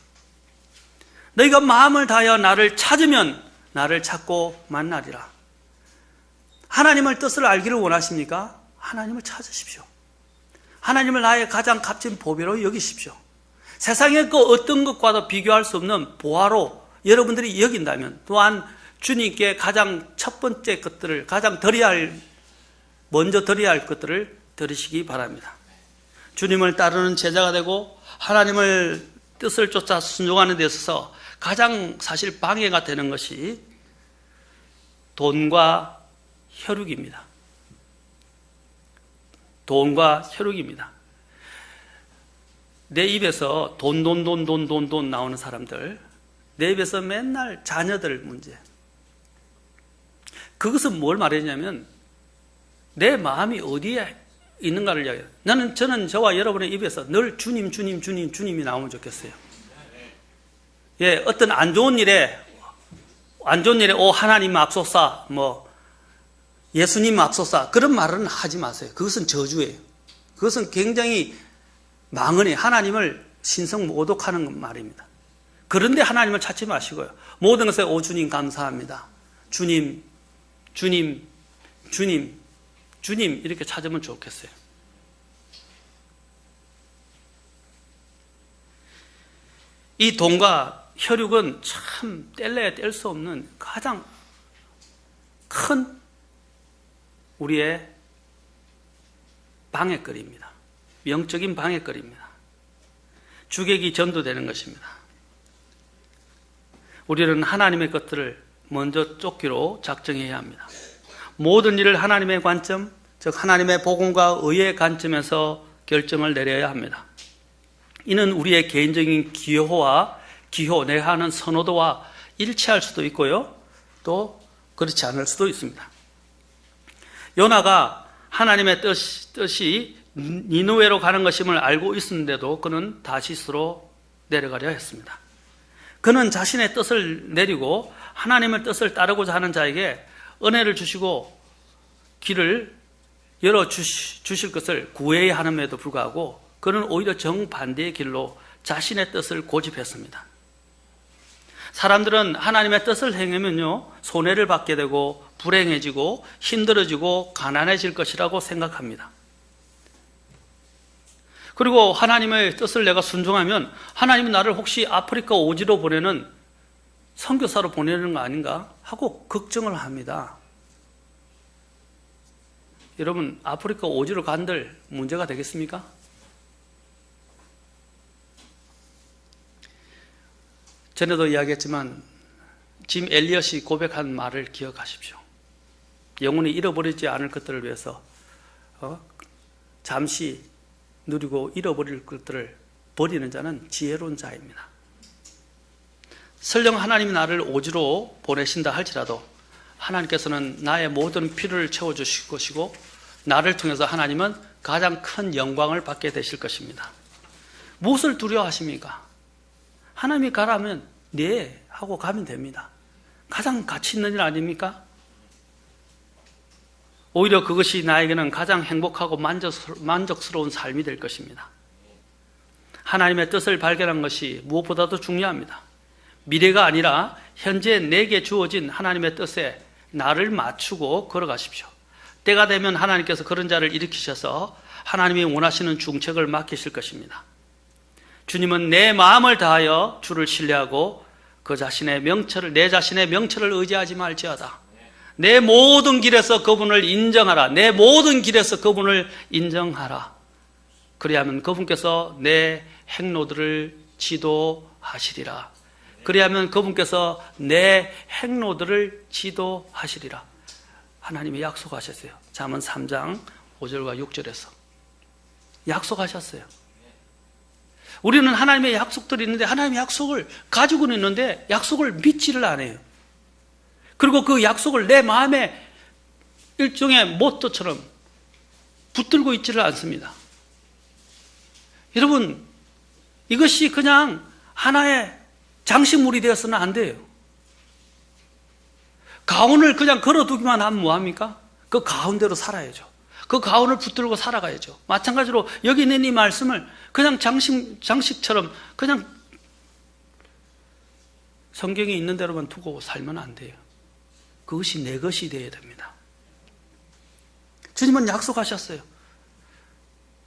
너희가 마음을 다하여 나를 찾으면 나를 찾고 만나리라. 하나님의 뜻을 알기를 원하십니까? 하나님을 찾으십시오. 하나님을 나의 가장 값진 보배로 여기십시오. 세상의 그 어떤 것과도 비교할 수 없는 보화로 여러분들이 여긴다면 또한 주님께 가장 첫 번째 것들을 먼저 드려야 할 것들을 드리시기 바랍니다. 주님을 따르는 제자가 되고 하나님을 뜻을 쫓아 순종하는 데 있어서 가장 사실 방해가 되는 것이 돈과 혈육입니다. 돈과 혈육입니다. 내 입에서 돈 나오는 사람들, 내 입에서 맨날 자녀들 문제. 그것은 뭘 말하냐면 내 마음이 어디에 있는가를 이야기해요. 저는 저와 여러분의 입에서 늘 주님이 나오면 좋겠어요. 예, 어떤 안 좋은 일에 오 하나님 앞서사, 예수님 앞서사, 그런 말은 하지 마세요. 그것은 저주예요. 그것은 굉장히 망언이에요. 하나님을 신성 모독하는 말입니다. 그런데 하나님을 찾지 마시고요. 모든 것에 오 주님 감사합니다. 주님 이렇게 찾으면 좋겠어요. 이 돈과 혈육은 참 뗄래야 뗄 수 없는 가장 큰 우리의 방해거리입니다. 영적인 방해거리입니다. 주객이 전도되는 것입니다. 우리는 하나님의 것들을 먼저 쫓기로 작정해야 합니다. 모든 일을 하나님의 관점, 즉 하나님의 복음과 의의 관점에서 결정을 내려야 합니다. 이는 우리의 개인적인 기호, 내가 하는 선호도와 일치할 수도 있고요. 또 그렇지 않을 수도 있습니다. 요나가 하나님의 뜻이 니느웨로 가는 것임을 알고 있었는데도 그는 다시스로 내려가려 했습니다. 그는 자신의 뜻을 내리고 하나님의 뜻을 따르고자 하는 자에게 은혜를 주시고 길을 열어주실 것을 구해야 함에도 불구하고 그는 오히려 정반대의 길로 자신의 뜻을 고집했습니다. 사람들은 하나님의 뜻을 행하면요, 손해를 받게 되고 불행해지고 힘들어지고 가난해질 것이라고 생각합니다. 그리고 하나님의 뜻을 내가 순종하면 하나님은 나를 혹시 아프리카 오지로 보내는 선교사로 보내는 거 아닌가 하고 걱정을 합니다. 여러분, 아프리카 오지로 간들 문제가 되겠습니까? 전에도 이야기했지만 짐 엘리엇이 고백한 말을 기억하십시오. 영혼이 잃어버리지 않을 것들을 위해서 잠시 누리고 잃어버릴 것들을 버리는 자는 지혜로운 자입니다. 설령 하나님이 나를 오지로 보내신다 할지라도 하나님께서는 나의 모든 필요를 채워주실 것이고 나를 통해서 하나님은 가장 큰 영광을 받게 되실 것입니다. 무엇을 두려워하십니까? 하나님이 가라면 네 하고 가면 됩니다. 가장 가치 있는 일 아닙니까? 오히려 그것이 나에게는 가장 행복하고 만족스러운 삶이 될 것입니다. 하나님의 뜻을 발견한 것이 무엇보다도 중요합니다. 미래가 아니라 현재 내게 주어진 하나님의 뜻에 나를 맞추고 걸어가십시오. 때가 되면 하나님께서 그런 자를 일으키셔서 하나님이 원하시는 중책을 맡기실 것입니다. 주님은 내 마음을 다하여 주를 신뢰하고 내 자신의 명철을 의지하지 말지어다. 내 모든 길에서 그분을 인정하라. 내 모든 길에서 그분을 인정하라. 그리하면 그분께서 내 행로들을 지도하시리라. 그리하면 그분께서 내 행로들을 지도하시리라. 하나님이 약속하셨어요. 잠언 3장 5절과 6절에서 약속하셨어요. 우리는 하나님의 약속들이 있는데 하나님의 약속을 가지고는 있는데 약속을 믿지를 않아요. 그리고 그 약속을 내 마음에 일종의 모토처럼 붙들고 있지를 않습니다. 여러분, 이것이 그냥 하나의 장식물이 되어서는 안 돼요. 가온을 그냥 걸어두기만 하면 뭐합니까? 그 가운데로 살아야죠. 그 가온을 붙들고 살아가야죠. 마찬가지로 여기 있는 이 말씀을 그냥 장식처럼 그냥 성경에 있는 대로만 두고 살면 안 돼요. 그것이 내 것이 되어야 됩니다. 주님은 약속하셨어요.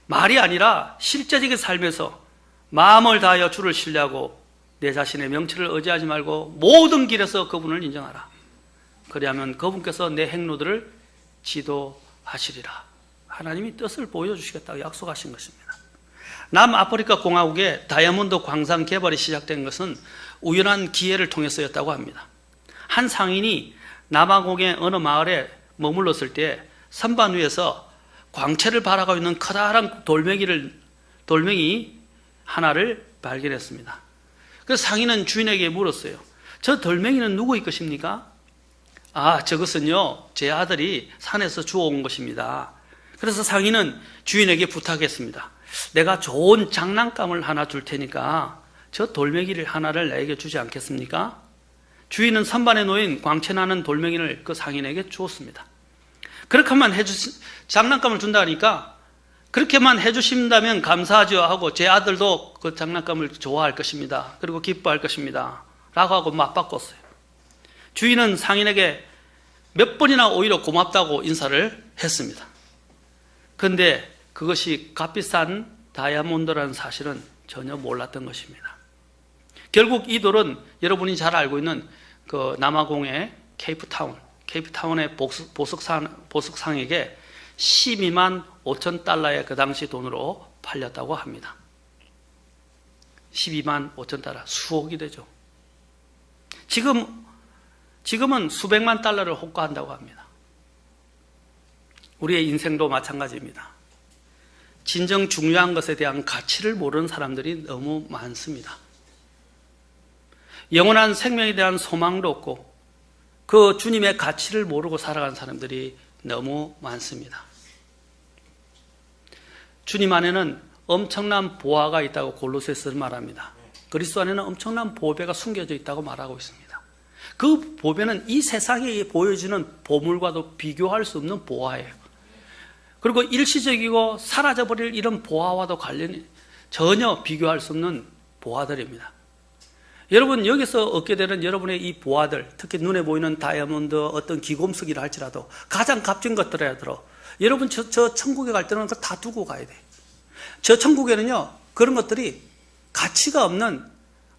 말이 아니라 실제적인 삶에서 마음을 다하여 주를 신뢰하고 내 자신의 명철을 의지하지 말고 모든 길에서 그분을 인정하라. 그리하면 그분께서 내 행로들을 지도하시리라. 하나님이 뜻을 보여주시겠다고 약속하신 것입니다. 남아프리카 공화국의 다이아몬드 광산 개발이 시작된 것은 우연한 기회를 통해서였다고 합니다. 한 상인이 남아공의 어느 마을에 머물렀을 때 선반 위에서 광채를 발하고 있는 커다란 돌멩이 하나를 발견했습니다. 그래서 상인은 주인에게 물었어요. 저 돌멩이는 누구의 것입니까? 아, 저것은요, 제 아들이 산에서 주워온 것입니다. 그래서 상인은 주인에게 부탁했습니다. 내가 좋은 장난감을 하나 줄 테니까 저 돌멩이를 하나를 나에게 주지 않겠습니까? 주인은 선반에 놓인 광채나는 돌멩이를 그 상인에게 주었습니다. 그렇게만 장난감을 준다니까 그렇게만 해주신다면 감사하죠 하고 제 아들도 그 장난감을 좋아할 것입니다. 그리고 기뻐할 것입니다. 라고 하고 맞바꿨어요. 주인은 상인에게 몇 번이나 오히려 고맙다고 인사를 했습니다. 그런데 그것이 값비싼 다이아몬드라는 사실은 전혀 몰랐던 것입니다. 결국 이 돌은 여러분이 잘 알고 있는 그 남아공의 케이프타운의 보석상에게 12만 5천 달러의 그 당시 돈으로 팔렸다고 합니다. 12만 5천 달러, 수억이 되죠. 지금은 수백만 달러를 호가한다고 합니다. 우리의 인생도 마찬가지입니다. 진정 중요한 것에 대한 가치를 모르는 사람들이 너무 많습니다. 영원한 생명에 대한 소망도 없고 그 주님의 가치를 모르고 살아가는 사람들이 너무 많습니다. 주님 안에는 엄청난 보화가 있다고 골로새서는 말합니다. 그리스도 안에는 엄청난 보배가 숨겨져 있다고 말하고 있습니다. 그 보배는 이 세상에 보여지는 보물과도 비교할 수 없는 보화예요. 그리고 일시적이고 사라져버릴 이런 보화와도 관련이 전혀 비교할 수 없는 보화들입니다. 여러분 여기서 얻게 되는 여러분의 이 보화들, 특히 눈에 보이는 다이아몬드, 어떤 기금속이라 할지라도 가장 값진 것들이라도 여러분 저 천국에 갈 때는 그거 다 두고 가야 돼요. 저 천국에는요 그런 것들이 가치가 없는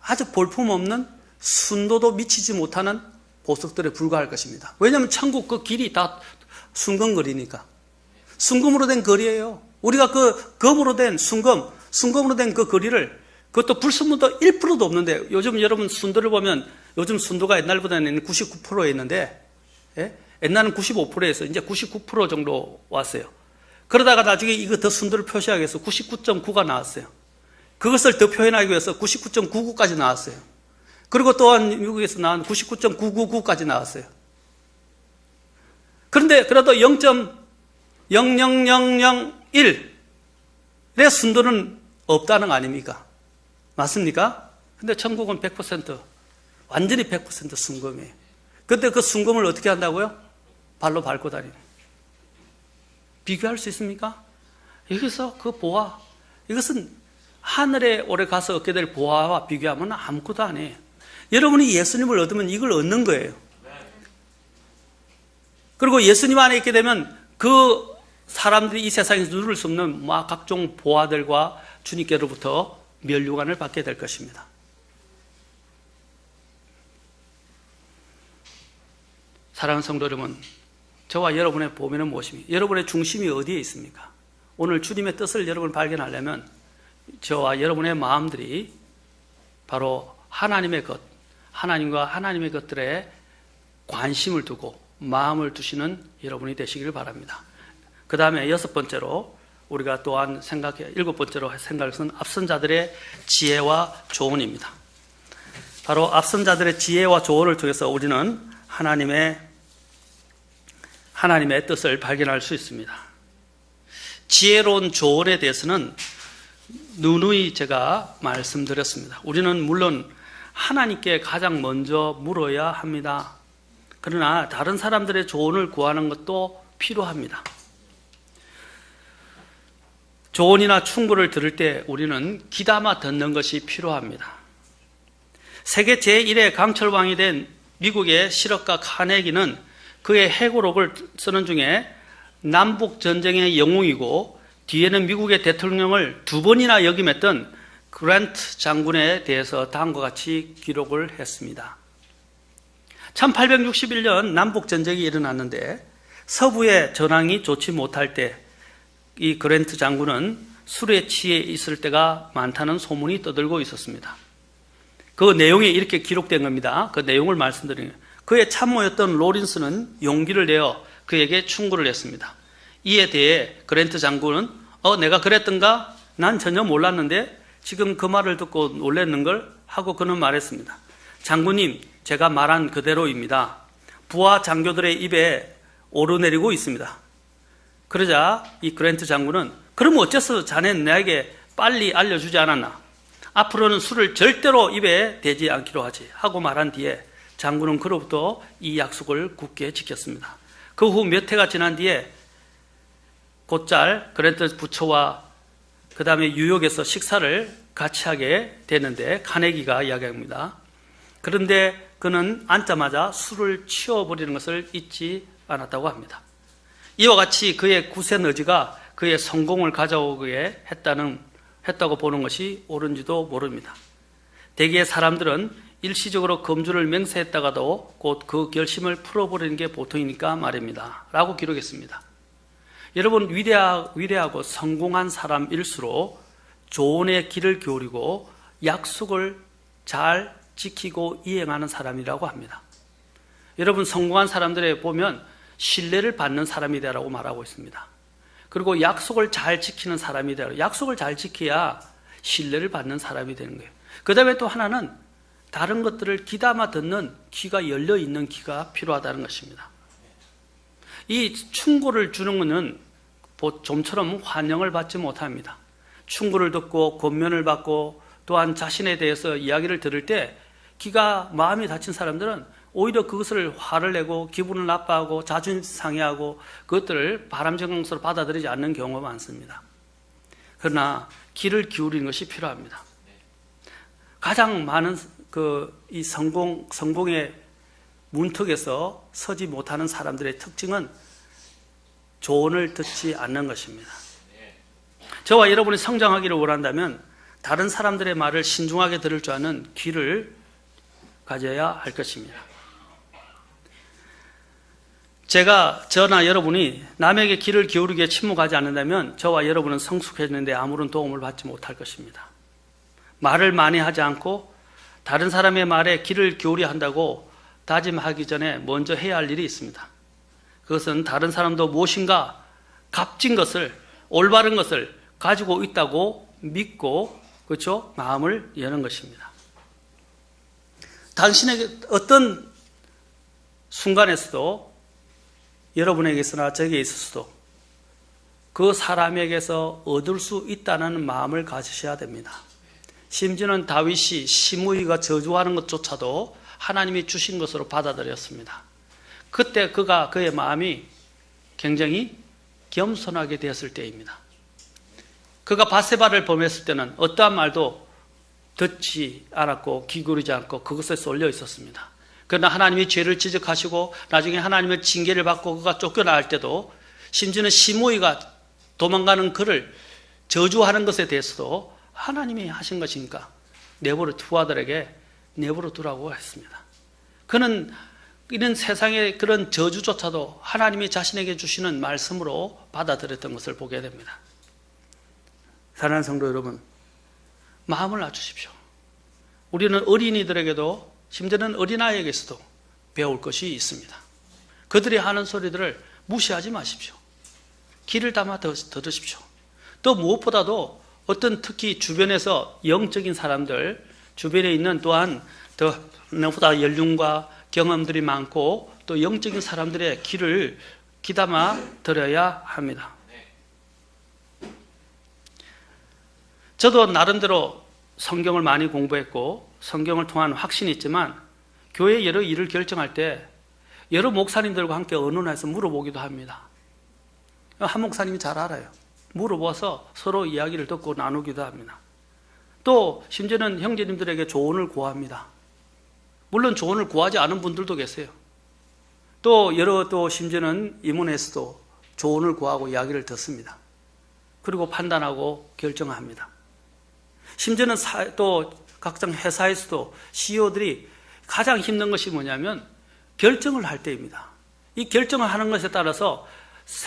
아주 볼품없는 순도도 미치지 못하는 보석들에 불과할 것입니다. 왜냐하면 천국 그 길이 다 순금거리니까. 순금으로 된 거리예요. 우리가 그 금으로 된 순금으로 된 그 거리를 그것도 불순물도 1%도 없는데 요즘 여러분 순도를 보면 요즘 순도가 옛날보다는 99%에 있는데 옛날은 95%에서 이제 99% 정도 왔어요. 그러다가 나중에 이거 더 순도를 표시하기 위해서 99.9가 나왔어요. 그것을 더 표현하기 위해서 99.99까지 나왔어요. 그리고 또한 미국에서 나온 99.999까지 나왔어요. 그런데 그래도 0.00001의 순도는 없다는 거 아닙니까? 맞습니까? 근데 천국은 100% 완전히 100% 순금이에요. 근데 그 순금을 어떻게 한다고요? 발로 밟고 다니는. 비교할 수 있습니까? 여기서 그 보화, 이것은 하늘에 오래 가서 얻게 될 보화와 비교하면 아무것도 아니에요. 여러분이 예수님을 얻으면 이걸 얻는 거예요. 그리고 예수님 안에 있게 되면 그 사람들이 이 세상에서 누릴 수 없는 각종 보화들과 주님께로부터 면류관을 받게 될 것입니다. 사랑하는 성도 여러분, 저와 여러분의 보배는 무엇입니까? 여러분의 중심이 어디에 있습니까? 오늘 주님의 뜻을 여러분 발견하려면 저와 여러분의 마음들이 바로 하나님의 것, 하나님과 하나님의 것들에 관심을 두고 마음을 두시는 여러분이 되시기를 바랍니다. 그 다음에 6번째로 우리가 또한 일곱 번째로 생각할 것은 앞선 자들의 지혜와 조언입니다. 바로 앞선 자들의 지혜와 조언을 통해서 우리는 하나님의 뜻을 발견할 수 있습니다. 지혜로운 조언에 대해서는 누누이 제가 말씀드렸습니다. 우리는 물론 하나님께 가장 먼저 물어야 합니다. 그러나 다른 사람들의 조언을 구하는 것도 필요합니다. 조언이나 충고를 들을 때 우리는 귀담아 듣는 것이 필요합니다. 세계 제1의 강철왕이 된 미국의 실업가 카네기는 그의 해고록을 쓰는 중에 남북전쟁의 영웅이고 뒤에는 미국의 대통령을 2번이나 역임했던 그랜트 장군에 대해서 다음과 같이 기록을 했습니다. 1861년 남북전쟁이 일어났는데 서부의 전황이 좋지 못할 때 이 그랜트 장군은 술에 취해 있을 때가 많다는 소문이 떠들고 있었습니다. 그 내용이 이렇게 기록된 겁니다. 그 내용을 말씀드리는 거예요. 그의 참모였던 로린스는 용기를 내어 그에게 충고를 했습니다. 이에 대해 그랜트 장군은 내가 그랬던가? 난 전혀 몰랐는데 지금 그 말을 듣고 놀랐는걸? 하고 그는 말했습니다. 장군님, 제가 말한 그대로입니다. 부하 장교들의 입에 오르내리고 있습니다. 그러자 이 그랜트 장군은 그럼 어째서 자네는 나에게 빨리 알려주지 않았나? 앞으로는 술을 절대로 입에 대지 않기로 하지 하고 말한 뒤에 장군은 그로부터 이 약속을 굳게 지켰습니다. 그 후 몇 해가 지난 뒤에 곧잘 그랜트 부처와 그 다음에 뉴욕에서 식사를 같이 하게 되는데 카네기가 이야기합니다. 그런데 그는 앉자마자 술을 치워버리는 것을 잊지 않았다고 합니다. 이와 같이 그의 굳센 의지가 그의 성공을 가져오게 했다고 보는 것이 옳은지도 모릅니다. 대개의 사람들은 일시적으로 금주를 맹세했다가도 곧 그 결심을 풀어버리는 게 보통이니까 말입니다. 라고 기록했습니다. 여러분, 위대하고 성공한 사람일수록 조언의 길을 기울이고 약속을 잘 지키고 이행하는 사람이라고 합니다. 여러분, 성공한 사람들에 보면 신뢰를 받는 사람이다라고 말하고 있습니다. 그리고 약속을 잘 지키는 사람이다. 약속을 잘 지켜야 신뢰를 받는 사람이 되는 거예요. 그 다음에 또 하나는 다른 것들을 귀담아 듣는 귀가 열려있는 귀가 필요하다는 것입니다. 이 충고를 주는 것은 좀처럼 환영을 받지 못합니다. 충고를 듣고 권면을 받고 또한 자신에 대해서 이야기를 들을 때 마음이 다친 사람들은 오히려 그것을 화를 내고 기분을 나빠하고 자존심 상해하고 그것들을 바람직한 것으로 받아들이지 않는 경우가 많습니다. 그러나 귀를 기울이는 것이 필요합니다. 가장 많은 이 성공의 문턱에서 서지 못하는 사람들의 특징은 조언을 듣지 않는 것입니다. 저와 여러분이 성장하기를 원한다면 다른 사람들의 말을 신중하게 들을 줄 아는 귀를 가져야 할 것입니다. 저나 여러분이 남에게 귀를 기울이게 침묵하지 않는다면 저와 여러분은 성숙해지는데 아무런 도움을 받지 못할 것입니다. 말을 많이 하지 않고 다른 사람의 말에 귀를 기울여야 한다고 다짐하기 전에 먼저 해야 할 일이 있습니다. 그것은 다른 사람도 무엇인가 값진 것을, 올바른 것을 가지고 있다고 믿고, 그렇죠? 마음을 여는 것입니다. 당신에게 어떤 순간에서도 여러분에게서나 저에게 있어서도 그 사람에게서 얻을 수 있다는 마음을 가지셔야 됩니다. 심지어는 다윗이 시므이가 저주하는 것조차도 하나님이 주신 것으로 받아들였습니다. 그때 그의 마음이 굉장히 겸손하게 되었을 때입니다. 그가 바세바를 범했을 때는 어떠한 말도 듣지 않았고 기울이지 않고 그것에 쏠려 있었습니다. 그러나 하나님이 죄를 지적하시고 나중에 하나님의 징계를 받고 그가 쫓겨나갈 때도 심지어는 시므이가 도망가는 그를 저주하는 것에 대해서도 하나님이 하신 것이니까 후아들에게 내버려 두라고 했습니다. 그는 이런 세상의 그런 저주조차도 하나님이 자신에게 주시는 말씀으로 받아들였던 것을 보게 됩니다. 사랑하는 성도 여러분, 마음을 낮추십시오. 우리는 어린이들에게도 심지어는 어린아이에게서도 배울 것이 있습니다. 그들이 하는 소리들을 무시하지 마십시오. 귀를 담아 들으십시오. 또 무엇보다도 특히 주변에서 영적인 사람들, 주변에 있는 또한 더 나보다 연륜과 경험들이 많고 또 영적인 사람들의 귀를 귀담아 들어야 합니다. 저도 나름대로 성경을 많이 공부했고 성경을 통한 확신이 있지만 교회 여러 일을 결정할 때 여러 목사님들과 함께 의논해서 물어보기도 합니다. 한 목사님이 잘 알아요. 물어봐서 서로 이야기를 듣고 나누기도 합니다. 또 심지어는 형제님들에게 조언을 구합니다. 물론 조언을 구하지 않은 분들도 계세요. 또 심지어는 임원에서도 조언을 구하고 이야기를 듣습니다. 그리고 판단하고 결정합니다. 심지어는 또 각종 회사에서도 CEO들이 가장 힘든 것이 뭐냐면 결정을 할 때입니다. 이 결정을 하는 것에 따라서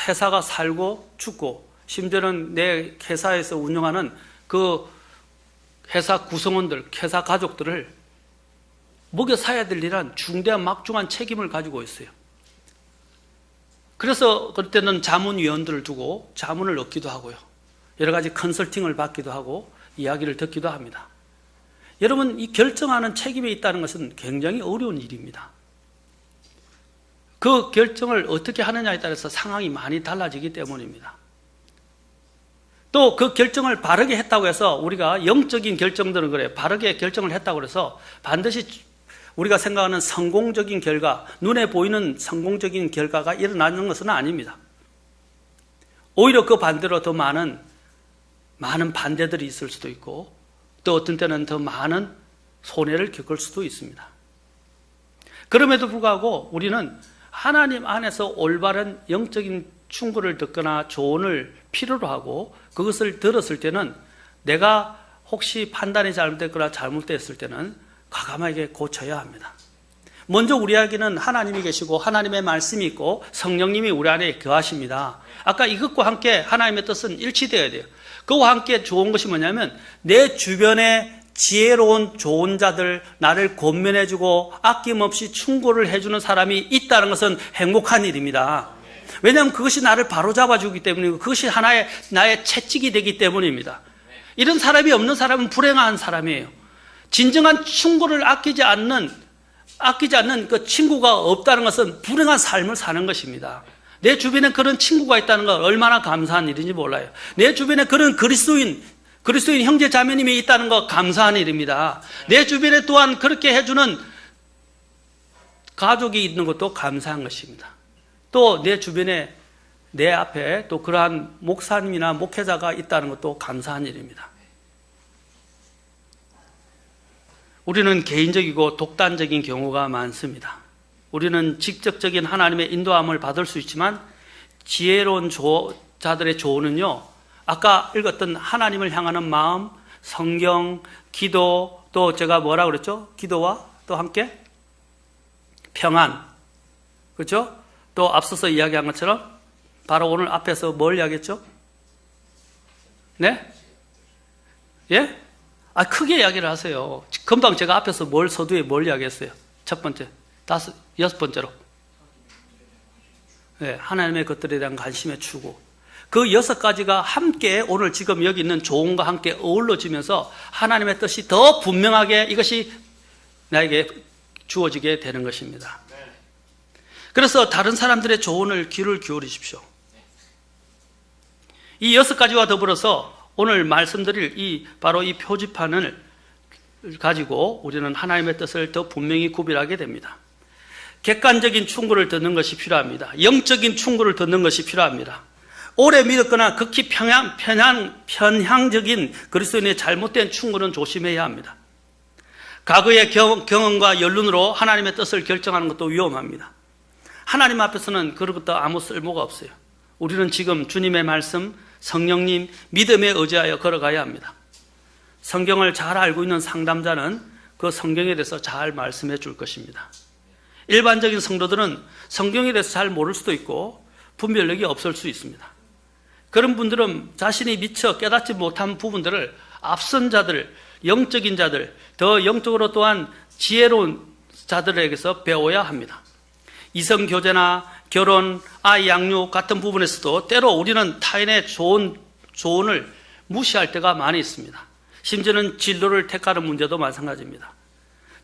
회사가 살고 죽고 심지어는 내 회사에서 운영하는 그 회사 구성원들, 회사 가족들을 먹여 살아야 될 일은 중대한 막중한 책임을 가지고 있어요. 그래서 그때는 자문위원들을 두고 자문을 얻기도 하고요. 여러 가지 컨설팅을 받기도 하고 이야기를 듣기도 합니다. 여러분, 이 결정하는 책임이 있다는 것은 굉장히 어려운 일입니다. 그 결정을 어떻게 하느냐에 따라서 상황이 많이 달라지기 때문입니다. 또 그 결정을 바르게 했다고 해서 우리가 영적인 결정들은 그래요. 바르게 결정을 했다고 해서 반드시 우리가 생각하는 성공적인 결과, 눈에 보이는 성공적인 결과가 일어나는 것은 아닙니다. 오히려 그 반대로 더 많은 반대들이 있을 수도 있고 또 어떤 때는 더 많은 손해를 겪을 수도 있습니다. 그럼에도 불구하고 우리는 하나님 안에서 올바른 영적인 충고를 듣거나 조언을 필요로 하고 그것을 들었을 때는 내가 혹시 판단이 잘못됐거나 잘못됐을 때는 과감하게 고쳐야 합니다. 먼저 우리에게는 하나님이 계시고 하나님의 말씀이 있고 성령님이 우리 안에 거하십니다. 아까 이것과 함께 하나님의 뜻은 일치되어야 돼요. 그와 함께 좋은 것이 뭐냐면 내 주변에 지혜로운 좋은 자들, 나를 권면해주고 아낌없이 충고를 해주는 사람이 있다는 것은 행복한 일입니다. 왜냐하면 그것이 나를 바로잡아주기 때문이고 그것이 나의 채찍이 되기 때문입니다. 이런 사람이 없는 사람은 불행한 사람이에요. 진정한 충고를 아끼지 않는 그 친구가 없다는 것은 불행한 삶을 사는 것입니다. 내 주변에 그런 친구가 있다는 건 얼마나 감사한 일인지 몰라요. 내 주변에 그런 그리스도인 형제 자매님이 있다는 거 감사한 일입니다. 내 주변에 또한 그렇게 해주는 가족이 있는 것도 감사한 것입니다. 또 내 주변에 내 앞에 또 그러한 목사님이나 목회자가 있다는 것도 감사한 일입니다. 우리는 개인적이고 독단적인 경우가 많습니다. 우리는 직접적인 하나님의 인도함을 받을 수 있지만 지혜로운 자들의 조언은요, 아까 읽었던 하나님을 향하는 마음, 성경, 기도, 또 제가 뭐라 그랬죠? 기도와 또 함께 평안, 그렇죠? 또 앞서서 이야기한 것처럼 바로 오늘 앞에서 뭘 이야기했죠? 네? 예? 크게 이야기를 하세요. 금방 제가 앞에서 서두에 뭘 이야기했어요? 첫 번째, 여섯 번째로. 네, 하나님의 것들에 대한 관심의 추구. 그 6가지가 함께 오늘 지금 여기 있는 조언과 함께 어우러지면서 하나님의 뜻이 더 분명하게 이것이 나에게 주어지게 되는 것입니다. 그래서 다른 사람들의 조언을 귀를 기울이십시오. 이 6가지와 더불어서 오늘 말씀드릴 바로 이 표지판을 가지고 우리는 하나님의 뜻을 더 분명히 구별하게 됩니다. 객관적인 충고를 듣는 것이 필요합니다. 영적인 충고를 듣는 것이 필요합니다. 오래 믿었거나 극히 편향적인 그리스도인의 잘못된 충고는 조심해야 합니다. 과거의 경험과 연륜으로 하나님의 뜻을 결정하는 것도 위험합니다. 하나님 앞에서는 그런 것도 아무 쓸모가 없어요. 우리는 지금 주님의 말씀, 성령님, 믿음에 의지하여 걸어가야 합니다. 성경을 잘 알고 있는 상담자는 그 성경에 대해서 잘 말씀해 줄 것입니다. 일반적인 성도들은 성경에 대해서 잘 모를 수도 있고 분별력이 없을 수 있습니다. 그런 분들은 자신이 미처 깨닫지 못한 부분들을 앞선 자들, 영적인 자들, 더 영적으로 또한 지혜로운 자들에게서 배워야 합니다. 이성교제나 결혼, 아이 양육 같은 부분에서도 때로 우리는 타인의 조언을 무시할 때가 많이 있습니다. 심지어는 진로를 택하는 문제도 마찬가지입니다.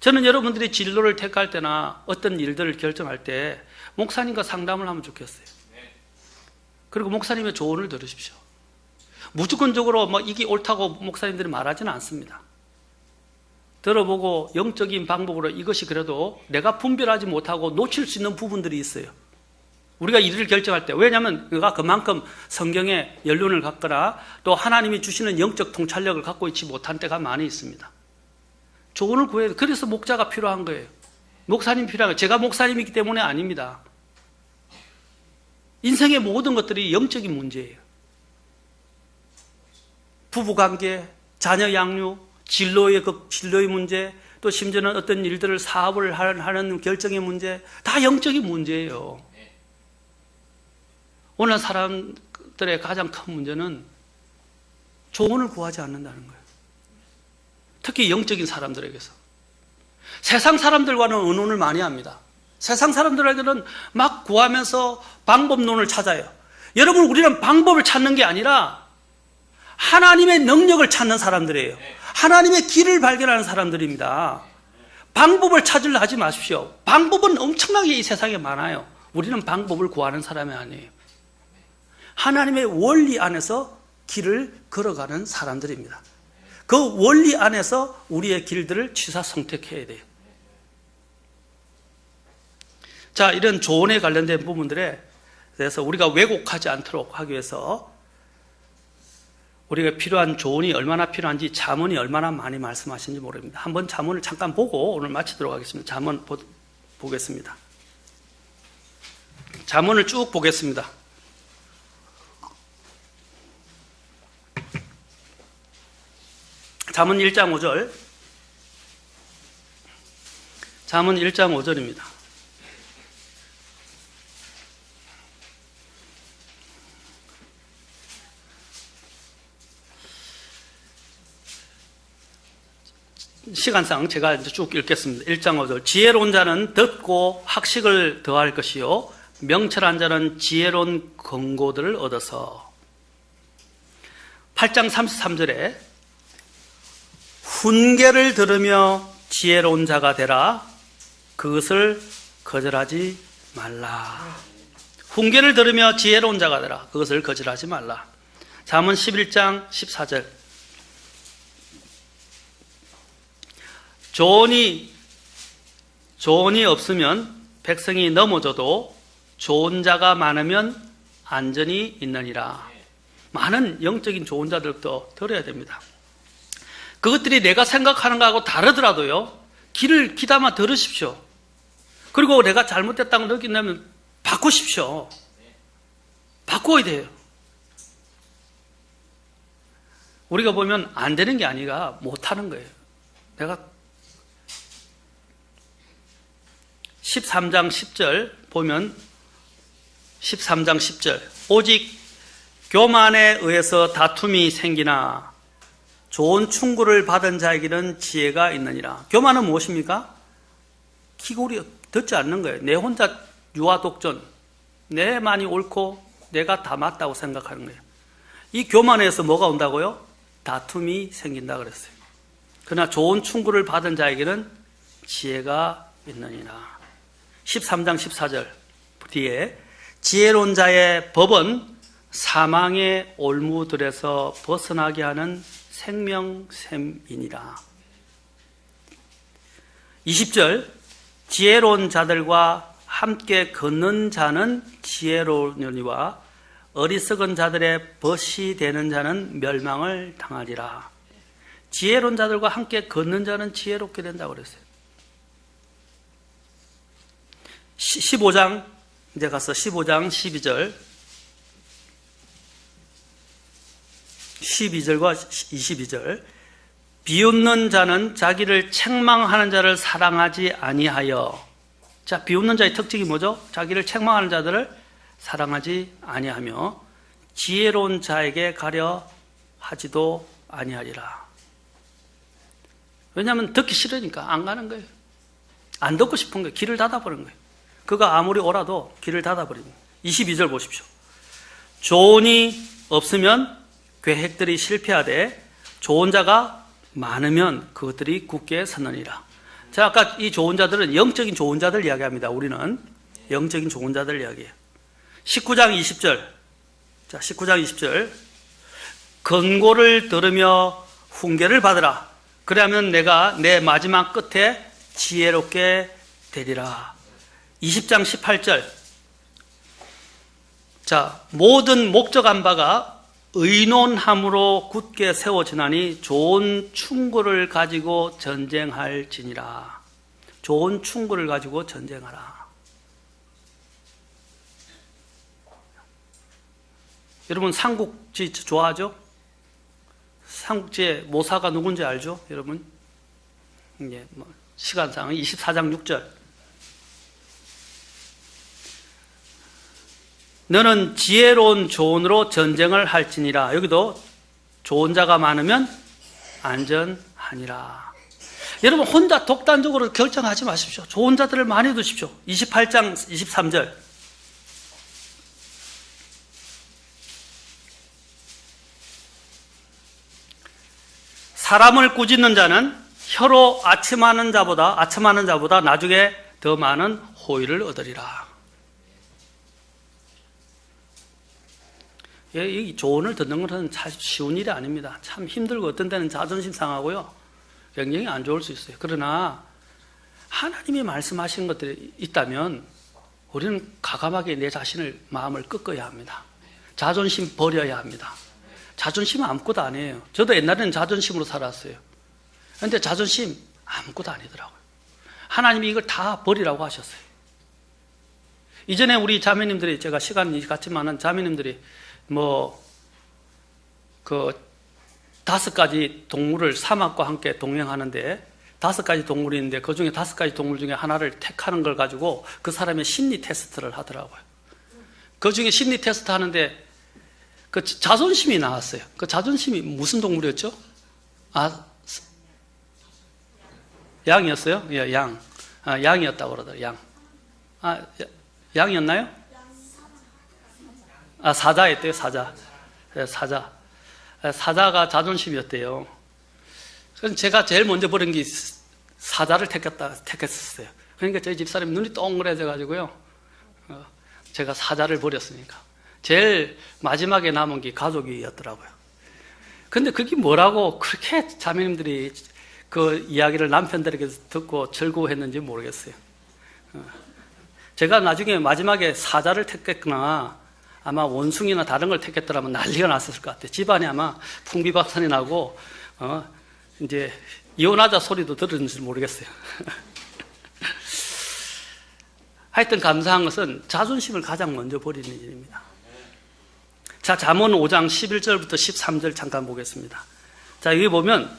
저는 여러분들이 진로를 택할 때나 어떤 일들을 결정할 때 목사님과 상담을 하면 좋겠어요. 그리고 목사님의 조언을 들으십시오. 무조건적으로 이게 옳다고 목사님들이 말하지는 않습니다. 들어보고 영적인 방법으로 이것이 그래도 내가 분별하지 못하고 놓칠 수 있는 부분들이 있어요. 우리가 일을 결정할 때, 왜냐하면 그가 그만큼 성경에 연륜을 갖거나 또 하나님이 주시는 영적 통찰력을 갖고 있지 못한 때가 많이 있습니다. 조언을 구해야 돼요. 그래서 목자가 필요한 거예요. 목사님이 필요한 거예요. 제가 목사님이기 때문에 아닙니다. 인생의 모든 것들이 영적인 문제예요. 부부관계, 자녀 양육, 진로의 문제, 또 심지어는 어떤 일들을 사업을 하는 결정의 문제, 다 영적인 문제예요. 오늘 사람들의 가장 큰 문제는 조언을 구하지 않는다는 거예요. 특히 영적인 사람들에게서. 세상 사람들과는 의논을 많이 합니다. 세상 사람들에게는 막 구하면서 방법론을 찾아요. 여러분, 우리는 방법을 찾는 게 아니라 하나님의 능력을 찾는 사람들이에요. 하나님의 길을 발견하는 사람들입니다. 방법을 찾으려 하지 마십시오. 방법은 엄청나게 이 세상에 많아요. 우리는 방법을 구하는 사람이 아니에요. 하나님의 원리 안에서 길을 걸어가는 사람들입니다. 그 원리 안에서 우리의 길들을 취사 선택해야 돼요. 자, 이런 조언에 관련된 부분들에 대해서 우리가 왜곡하지 않도록 하기 위해서 우리가 필요한 조언이 얼마나 필요한지 잠언이 얼마나 많이 말씀하시는지 모릅니다. 한번 잠언을 잠깐 보고 오늘 마치도록 하겠습니다. 잠언 보겠습니다. 잠언을 쭉 보겠습니다. 잠언 1장 5절. 잠언 1장 5절입니다. 시간상 제가 이제 쭉 읽겠습니다. 1장 5절. 지혜로운 자는 듣고 학식을 더할 것이요 명철한 자는 지혜로운 권고들을 얻어서. 8장 33절에 훈계를 들으며 지혜로운 자가 되라. 그것을 거절하지 말라. 훈계를 들으며 지혜로운 자가 되라. 그것을 거절하지 말라. 잠언 11장 14절. 조언이 없으면 백성이 넘어져도 좋은 자가 많으면 안전이 있느니라. 많은 영적인 좋은 자들도 들어야 됩니다. 그것들이 내가 생각하는 거하고 다르더라도요, 귀를 귀담아 들으십시오. 그리고 내가 잘못됐다고 느낀다면 바꾸십시오. 바꿔야 돼요. 우리가 보면 안 되는 게 아니라 못하는 거예요. 내가 13장 10절 보면 13장 10절 오직 교만에 의해서 다툼이 생기나 좋은 충고를 받은 자에게는 지혜가 있느니라. 교만은 무엇입니까? 기골이 듣지 않는 거예요. 내 혼자 유아독전, 내만이 옳고 내가 다 맞다고 생각하는 거예요. 이 교만에 의해서 뭐가 온다고요? 다툼이 생긴다 그랬어요. 그러나 좋은 충고를 받은 자에게는 지혜가 있느니라. 13장 14절 뒤에 지혜로운 자의 법은 사망의 올무들에서 벗어나게 하는 생명샘이니라. 20절 지혜로운 자들과 함께 걷는 자는 지혜로우니와 어리석은 자들의 벗이 되는 자는 멸망을 당하리라. 지혜로운 자들과 함께 걷는 자는 지혜롭게 된다고 그랬어요. 15장 이제 가서 15장 12절과 22절 비웃는 자는 자기를 책망하는 자를 사랑하지 아니하여. 자, 비웃는 자의 특징이 뭐죠? 자기를 책망하는 자들을 사랑하지 아니하며 지혜로운 자에게 가려 하지도 아니하리라. 왜냐하면 듣기 싫으니까 안 가는 거예요. 안 듣고 싶은 거예요. 길을 닫아버린 거예요. 그가 아무리 오라도 길을 닫아버립니다. 22절 보십시오. 조언이 없으면 계획들이 실패하되 좋은 자가 많으면 그것들이 굳게 서느니라. 자, 아까 이 좋은 자들은 영적인 좋은 자들 이야기합니다. 우리는 영적인 좋은 자들 이야기해요. 19장 20절. 자, 19장 20절. 권고를 들으며 훈계를 받으라. 그러면 내가 내 마지막 끝에 지혜롭게 되리라. 20장 18절. 자, 모든 목적한 바가 의논함으로 굳게 세워지나니 좋은 충고를 가지고 전쟁할지니라. 좋은 충고를 가지고 전쟁하라. 여러분 삼국지 좋아하죠? 삼국지의 모사가 누군지 알죠? 여러분? 예, 시간상 24장 6절. 너는 지혜로운 조언으로 전쟁을 할지니라. 여기도 좋은 자가 많으면 안전하니라. 여러분 혼자 독단적으로 결정하지 마십시오. 좋은 자들을 많이 두십시오. 28장 23절. 사람을 꾸짖는 자는 혀로 아첨하는 자보다 나중에 더 많은 호의를 얻으리라. 이 조언을 듣는 것은 참 쉬운 일이 아닙니다. 참 힘들고 어떤 때는 자존심 상하고요. 굉장히 안 좋을 수 있어요. 그러나 하나님이 말씀하신 것들이 있다면 우리는 과감하게 내 자신을 마음을 꺾어야 합니다. 자존심 버려야 합니다. 자존심은 아무것도 아니에요. 저도 옛날에는 자존심으로 살았어요. 그런데 자존심 아무것도 아니더라고요. 하나님이 이걸 다 버리라고 하셨어요. 이전에 우리 자매님들이, 제가 시간이 같지만은 자매님들이 5가지 동물을 사막과 함께 동행하는데 5가지 동물이 있는데 그 중에 5가지 동물 중에 하나를 택하는 걸 가지고 그 사람의 심리 테스트를 하더라고요. 그 중에 심리 테스트 하는데 그 자존심이 나왔어요. 그 자존심이 무슨 동물이었죠? 양이었어요? 예, 양. 양이었다고 그러더라고요. 양. 양이었나요? 사자였대요, 사자. 사자. 사자가 자존심이었대요. 그래서 제가 제일 먼저 버린 게 사자를 택했었어요. 그러니까 저희 집사람이 눈이 동그래져가지고요. 제가 사자를 버렸으니까. 제일 마지막에 남은 게 가족이었더라고요. 근데 그게 뭐라고 그렇게 자매님들이 그 이야기를 남편들에게 듣고 즐거워했는지 모르겠어요. 제가 나중에 마지막에 사자를 택했거나 아마 원숭이나 다른 걸 택했더라면 난리가 났을 것 같아요. 집안에 아마 풍비박산이 나고, 이제 이혼하자 소리도 들었는지 모르겠어요. 하여튼 감사한 것은 자존심을 가장 먼저 버리는 일입니다. 자, 잠언 5장 11절부터 13절 잠깐 보겠습니다. 자, 여기 보면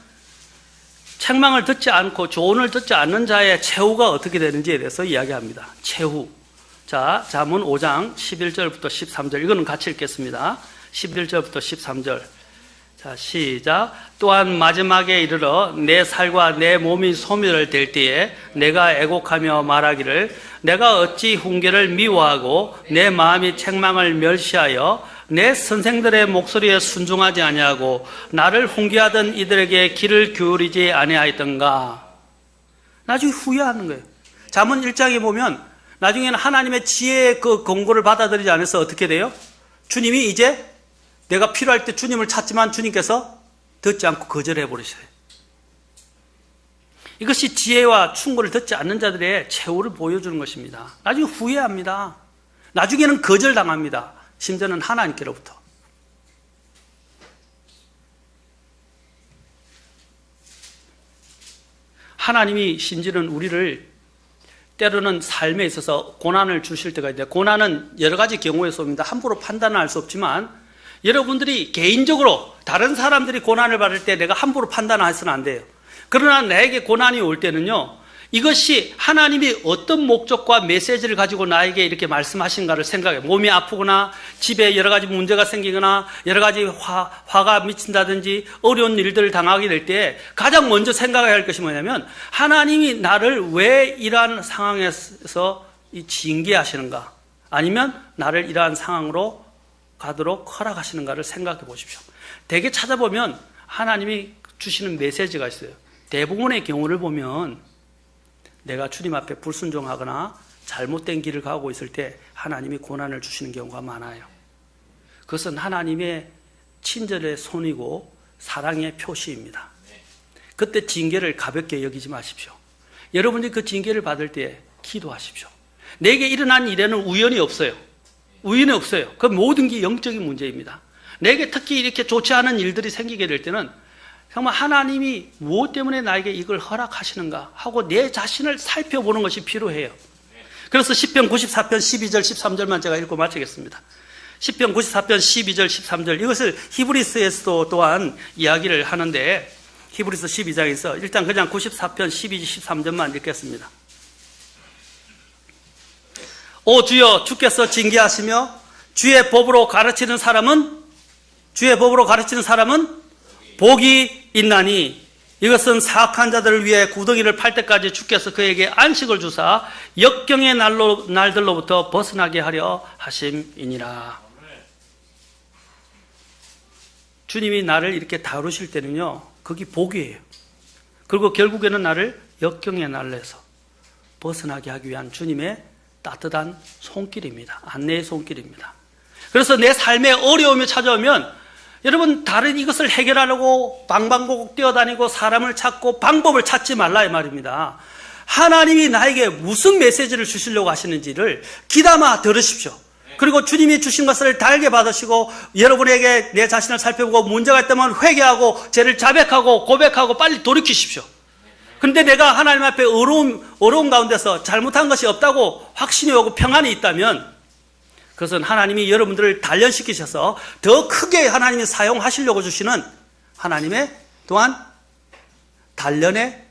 책망을 듣지 않고 조언을 듣지 않는 자의 최후가 어떻게 되는지에 대해서 이야기합니다. 최후. 자, 잠언 5장 11절부터 13절. 이거는 같이 읽겠습니다. 11절부터 13절. 자, 시작. 또한 마지막에 이르러 내 살과 내 몸이 소멸될 때에 내가 애곡하며 말하기를 내가 어찌 훈계를 미워하고 내 마음이 책망을 멸시하여 내 선생들의 목소리에 순종하지 아니하고 나를 훈계하던 이들에게 귀를 기울이지 아니하였던가. 나중에 후회하는 거예요. 잠언 1장에 보면 나중에는 하나님의 지혜의 그 권고를 받아들이지 않아서 어떻게 돼요? 주님이 이제 내가 필요할 때 주님을 찾지만 주님께서 듣지 않고 거절해 버리셔요. 이것이 지혜와 충고를 듣지 않는 자들의 최후를 보여주는 것입니다. 나중에 후회합니다. 나중에는 거절당합니다. 심지어는 하나님께로부터. 하나님이 심지어는 우리를 때로는 삶에 있어서 고난을 주실 때가 있는데, 고난은 여러 가지 경우에 쏩니다. 함부로 판단할 수 없지만 여러분들이 개인적으로 다른 사람들이 고난을 받을 때 내가 함부로 판단해서는 안 돼요. 그러나 나에게 고난이 올 때는요, 이것이 하나님이 어떤 목적과 메시지를 가지고 나에게 이렇게 말씀하신가를 생각해요. 몸이 아프거나 집에 여러 가지 문제가 생기거나 여러 가지 화가 미친다든지 어려운 일들을 당하게 될 때 가장 먼저 생각해야 할 것이 뭐냐면 하나님이 나를 왜 이러한 상황에서 징계하시는가, 아니면 나를 이러한 상황으로 가도록 허락하시는가를 생각해 보십시오. 대개 찾아보면 하나님이 주시는 메시지가 있어요. 대부분의 경우를 보면 내가 주님 앞에 불순종하거나 잘못된 길을 가고 있을 때 하나님이 고난을 주시는 경우가 많아요. 그것은 하나님의 친절의 손이고 사랑의 표시입니다. 그때 징계를 가볍게 여기지 마십시오. 여러분이 그 징계를 받을 때 기도하십시오. 내게 일어난 일에는 우연이 없어요. 우연이 없어요. 그 모든 게 영적인 문제입니다. 내게 특히 이렇게 좋지 않은 일들이 생기게 될 때는 정말 하나님이 무엇 때문에 나에게 이걸 허락하시는가 하고 내 자신을 살펴보는 것이 필요해요. 그래서 시편 94편 12절 13절만 제가 읽고 마치겠습니다. 시편 94편 12절 13절, 이것을 히브리서에서도 또한 이야기를 하는데, 히브리서 12장에서 일단 그냥 94편 12, 13절만 읽겠습니다. 오 주여, 주께서 징계하시며 주의 법으로 가르치는 사람은 복이 있나니. 이것은 사악한 자들을 위해 구덩이를 팔 때까지 주께서 그에게 안식을 주사 역경의 날들로부터 벗어나게 하려 하심이니라. 주님이 나를 이렇게 다루실 때는요, 그게 복이에요. 그리고 결국에는 나를 역경의 날에서 벗어나게 하기 위한 주님의 따뜻한 손길입니다. 안내의 손길입니다. 그래서 내 삶에 어려움이 찾아오면 여러분, 다른 이것을 해결하려고 방방곡곡 뛰어다니고 사람을 찾고 방법을 찾지 말라 이 말입니다. 하나님이 나에게 무슨 메시지를 주시려고 하시는지를 귀담아 들으십시오. 그리고 주님이 주신 것을 달게 받으시고 여러분에게 내 자신을 살펴보고 문제가 있다면 회개하고 죄를 자백하고 고백하고 빨리 돌이키십시오. 그런데 내가 하나님 앞에 어려움 가운데서 잘못한 것이 없다고 확신이 오고 평안이 있다면 그것은 하나님이 여러분들을 단련시키셔서 더 크게 하나님이 사용하시려고 주시는 하나님의 또한 단련의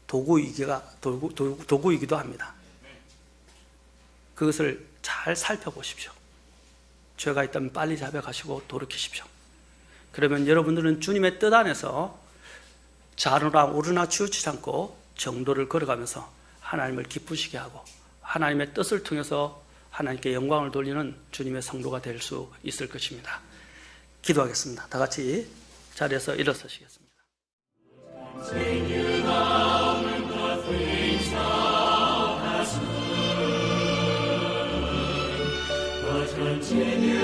도구이기도 합니다. 그것을 잘 살펴보십시오. 죄가 있다면 빨리 자백하시고 돌이키십시오. 그러면 여러분들은 주님의 뜻 안에서 좌로나 우로나 치우치지 않고 정도를 걸어가면서 하나님을 기쁘시게 하고 하나님의 뜻을 통해서 하나님께 영광을 돌리는 주님의 성도가 될 수 있을 것입니다. 기도하겠습니다. 다 같이 자리에서 일어서시겠습니다. continue